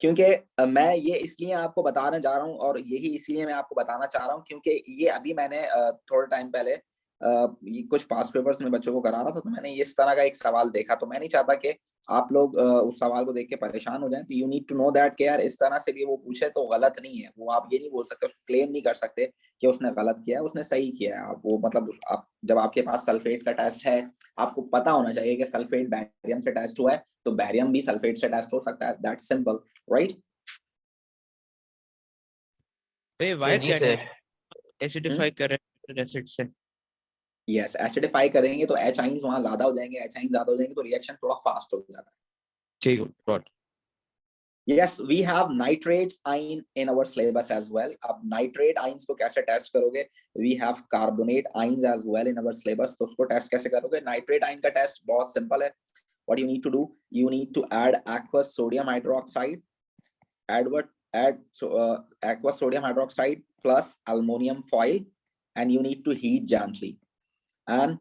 क्योंकि मैं ये इसलिए आपको बताने जा रहा हूँ और यही इसलिए मैं आपको बताना चाह रहा हूँ क्योंकि ये अभी मैंने थोड़ा टाइम पहले ये कुछ पास्ट पेपर्स में बच्चों को करा रहा था, तो मैंने इस तरह का एक सवाल देखा, तो मैं नहीं चाहता कि आप लोग उस सवाल को देख के परेशान हो जाएं। तो you need to know that कि यार इस तरह से भी वो पूछे तो गलत नहीं है, वो आप ये नहीं बोल सकते, उसको क्लेम नहीं कर सकते कि उसने गलत किया है, उसने सही किया है। आप वो मतलब आप जब आपके पास सल्फेट का टेस्ट है, आपको पता होना चाहिए कि सल्फेट बैरियम से टेस्ट हुआ है तो बैरियम भी सल्फेट से टेस्ट हो सकता है। That's simple, right? तो व्हाई जी सर। एसिडिफाई कर रहे हैं एसिड से? यस, एसिडिफाई करेंगे तो H आयंस वहां ज्यादा हो जाएंगे, H आयंस ज्यादा हो जाएंगे तो रिएक्शन थोड़ा फास्ट हो जाता है। ठीक है, got. Yes, we have nitrates ion in our syllabus as well. अब nitrate ions को कैसे टेस्ट करोगे? We have carbonate ions as well in our syllabus. तो उसको टेस्ट कैसे करोगे? Nitrate ion का टेस्ट बहुत सिंपल है। What you need to do? You need to add aqueous sodium hydroxide. Aqueous sodium hydroxide plus aluminum foil, and you need to heat gently. And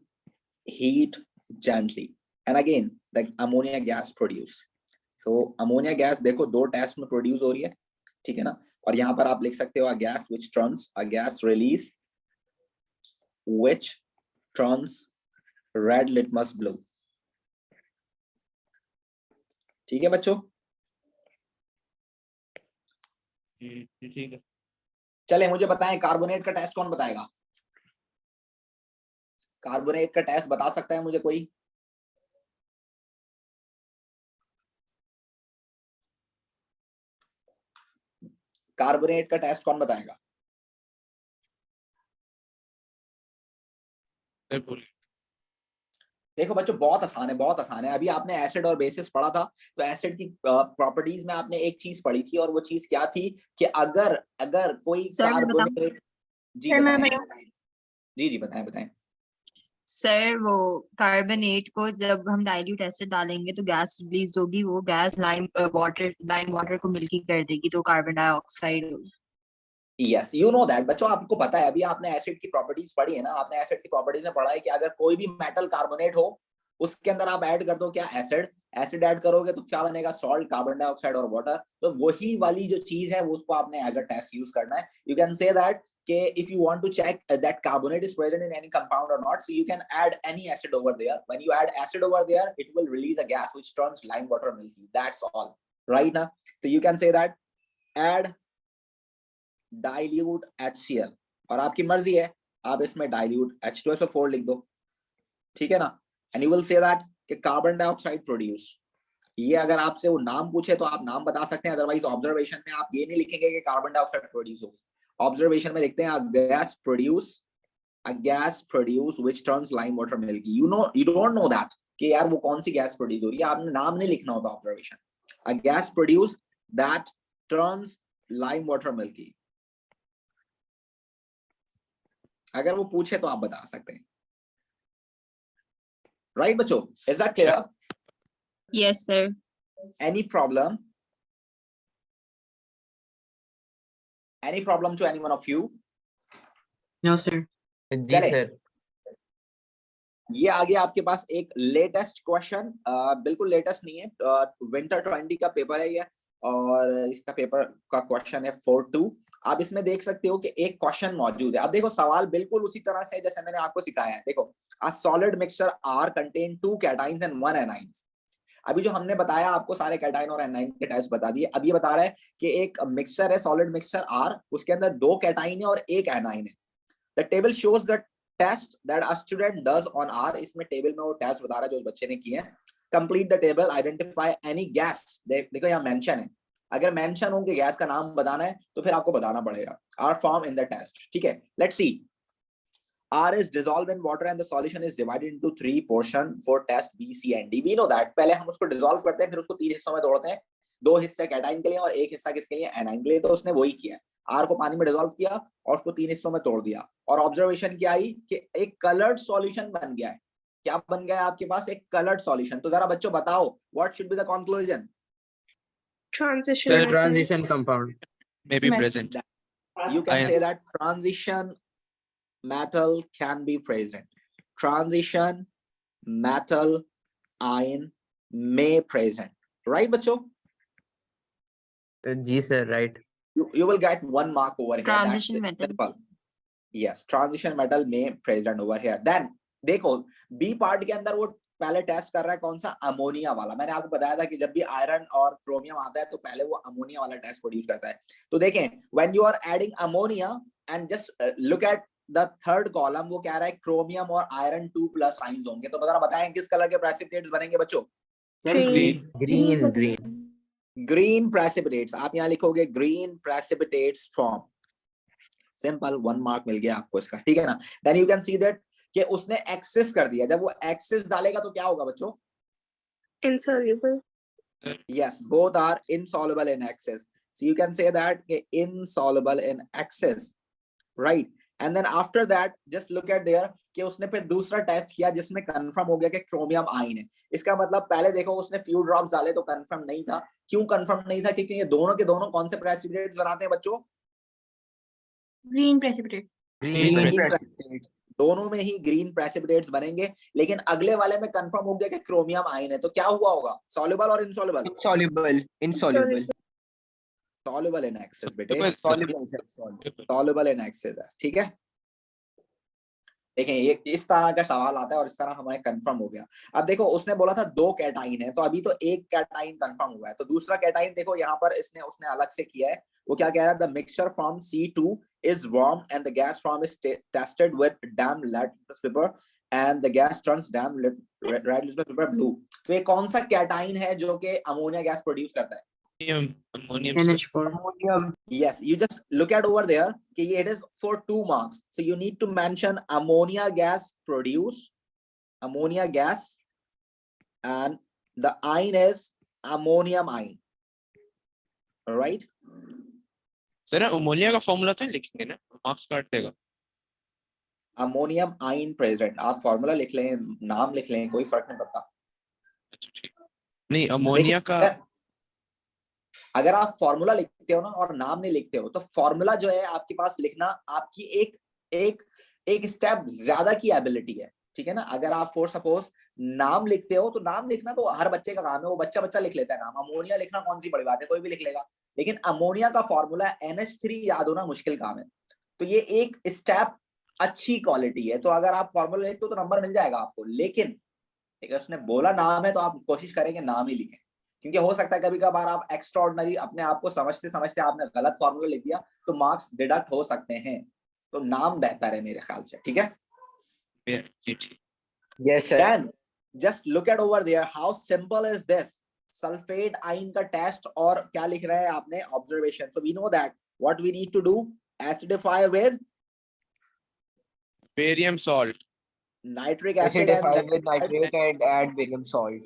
heat gently. And again, the ammonia gas produce. So ammonia gas देखो दो test में produce हो रही है, ठीक है ना? और यहाँ पर आप लिख सकते हो a gas which turns, a gas release which turns red litmus blue. ठीक है बच्चों? ठीक है। चले मुझे बताएं कार्बोनेट का टेस्ट कौन बताएगा? कार्बोनेट का टेस्ट बता सकता है मुझे कोई? कार्बोनेट का टेस्ट कौन बताएगा? देखो बच्चों बहुत आसान है, बहुत आसान है। अभी आपने एसिड और बेसिस पढ़ा था, तो एसिड की प्रॉपर्टीज में आपने एक चीज पढ़ी थी और वो चीज क्या थी कि अगर कोई कार्बोनेट, जी बताएं, जी बताएं। सर वो कार्बोनेट को जब हम डाइल्यूट एसिड डालेंगे तो गैस रिलीज होगी, वो गैस लाइम वाटर को मिल्की कर देगी तो कार्बन डाइऑक्साइड होगी। यस, यू नो दैट बच्चों, आपको पता है, अभी आपने एसिड की प्रॉपर्टीज पढ़ी है ना, आपने एसिड की प्रॉपर्टीज में पढ़ा है कि अगर कोई भी मेटल कार्बोनेट हो उसके अंदर आप ऐड कर दो क्या? एसिड ऐड करोगे तो क्या बनेगा? सॉल्ट, कार्बन डाइऑक्साइड और वाटर। तो वही वाली जो चीज है वो उसको आपने एज अ टेस्ट यूज करना है। You can say that if you want to check that carbonate is present in any compound or not, so you can add any acid over there. When you add acid over there, it will release a gas which turns lime water milky. That's all, right? Now so you can say that add dilute HCl, और आपकी मर्जी है आप इसमें dilute H2SO4 लिख दो, ठीक है ना? And you will say that कि कार्बन डाइऑक्साइड प्रोड्यूस, ये अगर आपसे वो नाम पूछे तो आप नाम बता सकते हैं, अदरवाइज ऑब्जर्वेशन में आप ये नहीं लिखेंगे कि कार्बन डाइऑक्साइड प्रोड्यूस हो। ऑब्जर्वेशन में लिखते हैं a gas produce which turns lime water milky. You don't know that कि यार वो कौन सी गैस प्रोड्यूस हो रही है, आपने नाम नहीं लिखना होता observation. a gas produce that turns lime water milky, अगर वो पूछे तो आप बता सकते हैं, राइट बच्चों? Is that clear? Yes sir. Any problem? Any problem to any one of you? No sir. जी चले। सर। ये आगे आपके पास एक लेटेस्ट क्वेश्चन, बिल्कुल लेटेस्ट नहीं है, विंटर 20 का पेपर है ये, और इसका पेपर का क्वेश्चन है 4-2, आप इसमें देख सकते हो कि एक क्वेश्चन मौजूद है। अब देखो सवाल बिल्कुल उसी तरह से जैसे मैंने आपको सिखाया है। देखो a solid mixture R contain 2 cations and 1 anions. अभी जो हमने बताया आपको सारे कैटाइन और एनाइन के टेस्ट बता दिए। अब ये बता रहा है कि एक मिक्सचर है सॉलिड मिक्सचर आर, उसके अंदर 2 कैटाइन है और 1 एनाइन है। The table shows the test that a student does on R. इसमें टेबल में वो टेस्ट बता रहा है जो उस बच्चे ने किए हैं। Complete the table, identify any gas. देखो यहाँ मेंशन है, अगर मेंशन हो कि गैस का नाम बताना है तो फिर आपको बताना पड़ेगा। R form in the test, ठीक है। Let's see. R is dissolved in water and the solution is divided into 3 portion for test B, C and D. We know that पहले हम उसको dissolve करते हैं, फिर उसको 3 हिस्सों में तोड़ते हैं। 2 हिस्से कैटाइन के लिए और 1 हिस्सा किसके लिए, एनाइन के लिए। तो उसने वही किया, R को पानी में डिसॉल्व किया और उसको 3 हिस्सों में तोड़ दिया। और ऑब्जर्वेशन क्या आई कि एक कलर्ड सॉल्यूशन बन गया है। क्या बन गया है आपके पास, एक कलर्ड सॉल्यूशन। तो जरा बच्चों बताओ what should be the conclusion. Transition compound. Maybe present. You can Ion. say that transition metal can be present. Transition metal ion may present. Right, बच्चों? जी sir, right. You will get 1 mark over here. Transition That's metal. simple. Yes, transition metal may present over here. Then देखो B part के अंदर वो पहले test कर रहा है कौन सा, अमोनिया वाला। मैंने आपको बताया था कि जब भी आयरन और क्रोमियम आता है तो पहले वो अमोनिया वाला टेस्ट प्रोड्यूस करता है। तो देखें when you are adding ammonia and just look at the third column, वो कह रहा है क्रोमियम और आयरन 2+ आयंस होंगे। तो जरा बताएं किस कलर के प्रेसिपिटेट्स बनेंगे बच्चों। Green precipitates. आप यहाँ लिखोगे green precipitates form. Simple, 1 mark मिल गया आपको इसका, ठीक है ना। Then you can see that कि उसने एक्सेस कर दिया। जब वो एक्सेस डालेगा तो क्या होगा बच्चों, insoluble. yes, both are insoluble in excess. So you can say that insoluble in excess, right? And then after that just look at there कि उसने फिर दूसरा टेस्ट किया जिसमें कंफर्म हो गया कि क्रोमियम आयन है। इसका मतलब पहले देखो उसने फ्यू ड्रॉप्स डाले तो कंफर्म नहीं था। क्यों कंफर्म नहीं था, क्योंकि ये दोनों के दोनों कौन से प्रेसिपिटेट्स बनाते हैं बच्चों, Green precipitate. दोनों में ही ग्रीन प्रेसिपिटेट्स बनेंगे। लेकिन अगले वाले में कंफर्म हो गया कि क्रोमियम आयन है, तो क्या हुआ होगा, सॉल्युबल और insoluble. insoluble soluble in excess बेटे, soluble सॉल्युबल इन एक्सेस है, ठीक है। देखें ये इस तरह का सवाल आता है और इस तरह हमारे कंफर्म हो गया। अब देखो उसने बोला था 2 कैटाइन है, तो अभी तो 1 कैटाइन कंफर्म हुआ है। तो दूसरा कैटाइन देखो यहाँ पर उसने अलग से किया है। वो क्या कह रहा है, the mixture from C2 is warm and the gas from is tested with damp litmus paper and the gas turns damp red litmus paper blue. तो ये कौन सा कैटाइन है जो कि अमोनिया गैस प्रोड्यूस करता है, Ammonium. ammonium yes, you just look at over there कि it is for 2 marks, so you need to mention ammonia gas produced, ammonia gas, and the ion is ammonium ion, right? Sir ammonia का formula तो लिखेंगे ना, marks काट देगा। Ammonium ion present, आप formula लिख लें, नाम लिख लें, कोई फर्क नहीं पड़ता। अच्छा ठीक, नहीं अमोनिया का अगर आप फॉर्मूला लिखते हो ना और नाम नहीं लिखते हो तो फॉर्मूला जो है आपके पास लिखना आपकी एक स्टेप ज्यादा की एबिलिटी है, ठीक है ना। अगर आप फॉर सपोज नाम लिखते हो तो नाम लिखना तो हर बच्चे का काम है, वो बच्चा लिख लेता है नाम। अमोनिया लिखना कौन सी बड़ी बात है, कोई भी लिख लेगा। लेकिन अमोनिया का फॉर्मूला NH3 याद होना मुश्किल काम है। तो ये एक स्टेप अच्छी क्वालिटी है। तो अगर आप फॉर्मूला लिखते हो तो नंबर मिल जाएगा आपको। लेकिन अगर उसने बोला नाम है तो आप कोशिश करेंगे नाम ही लिखें, क्योंकि हो सकता है कभी कभार आप एक्स्ट्राऑर्डिनरी अपने आप को समझते समझते आपने गलत फॉर्मूला लिख दिया तो मार्क्स डिडक्ट हो सकते हैं। तो नाम बेहतर है मेरे ख्याल से, ठीक है। yes sir Then just look at over there how simple is this sulphate ion का टेस्ट। और क्या लिख रहा है आपने, observation. So we know that what we need to do, acidify with barium salt, nitric acid acidify with nitrate and add barium salt.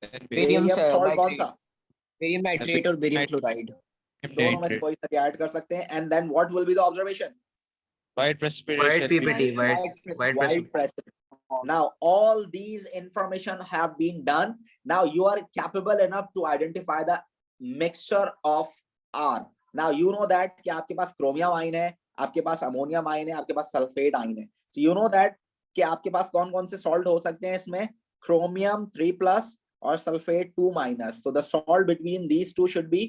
and barium salt कौन सा, barium nitrate और barium chloride दोनों में से कोई सा ऐड कर सकते हैं। And then what will be the observation, white precipitation, White PPT, white precipitate. Now all these information have been done. Now you are capable enough to identify the mixture of R. Now you know that कि आपके पास chromium ion है, आपके पास ammonium ion है, आपके पास sulphate ion है। So you know that कि आपके पास कौन कौन से सॉल्ट हो सकते हैं इसमें, क्रोमियम 3+ और sulphate 2-। So the salt between these two should be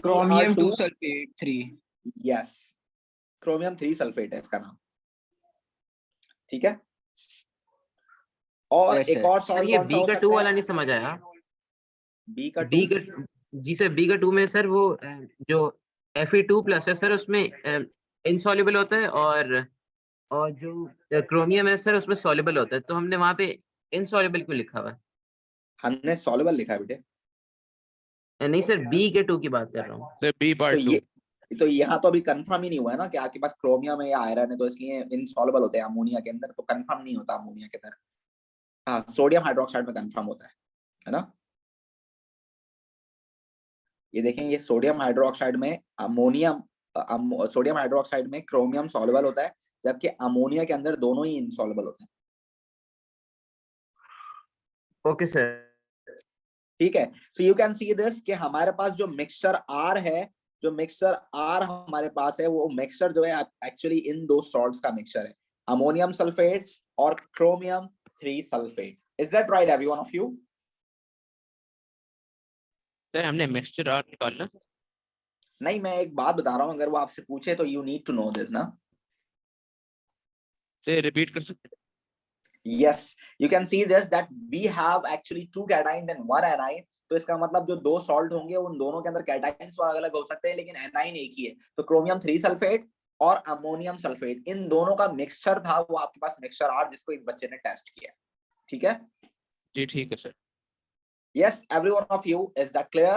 chromium 2 Cr2 sulfate 3 yes, chromium 3 sulphate है इसका नाम, ठीक है। और Yes, एक sir. और सर सॉल्ट ये कौन सा बी हो का 2 सकता वाला है? नहीं समझ आया। बी का बी 2, का, जी सर बी का 2 में सर वो जो Fe2+ है सर उसमें इनसॉल्युबल होता है, और जो क्रोमियम है सर उसमें सॉल्युबल होता है, तो हमने वहाँ पे इनसॉल्युबल क्यों लिखा हुआ है? हमने सॉल्युबल लिखा है बेटे। नहीं सर बी के 2 की बात कर रहा हूँ। सर बी तो पार्ट 2। ये तो यहाँ तो अभी कंफर्म ही नहीं हुआ है ना कि आपके पास क्रोमियम है या आयरन है, तो इसलिए इनसॉल्युबल होते हैं अमोनिया के अंदर, तो कंफर्म नहीं होता अमोनिया के अंदर। हाँ, सोडियम हाइड्रोक्साइड में कंफर्म होता है ना। ये देखें, ये सोडियम हाइड्रोक्साइड में अमोनियम, सोडियम हाइड्रोक्साइड में क्रोमियम सॉल्युबल होता है, जबकि अमोनिया के अंदर दोनों ही इनसॉल्युबल होते हैं। Okay sir. ठीक है, सो यू कैन सी दिस कि हमारे पास जो मिक्सचर आर है, जो मिक्सचर आर हमारे पास है, वो मिक्सचर जो है एक्चुअली इन दो सॉल्ट्स का मिक्सचर है, अमोनियम सल्फेट और chromium 3 sulphate. Is that right everyone of you? Sir हमने मिक्सचर आर निकालना। नहीं, मैं एक बात बता रहा हूं, अगर वो आपसे पूछे तो you need to know this ना। सर रिपीट कर सकते हैं? Yes, you can see this that we have actually 2 cations and 1 anion। तो इसका मतलब जो दो सॉल्ट होंगे उन दोनों के अंदर कैटाइंस अलग अलग हो सकते हैं, लेकिन एनाइन एक ही है। तो क्रोमियम 3 सल्फेट और अमोनियम सल्फेट, इन दोनों का मिक्सचर था वो आपके पास मिक्सचर आर, जिसको इस बच्चे ने टेस्ट किया। ठीक है जी ठीक है sir. Yes, every one of you, is that clear?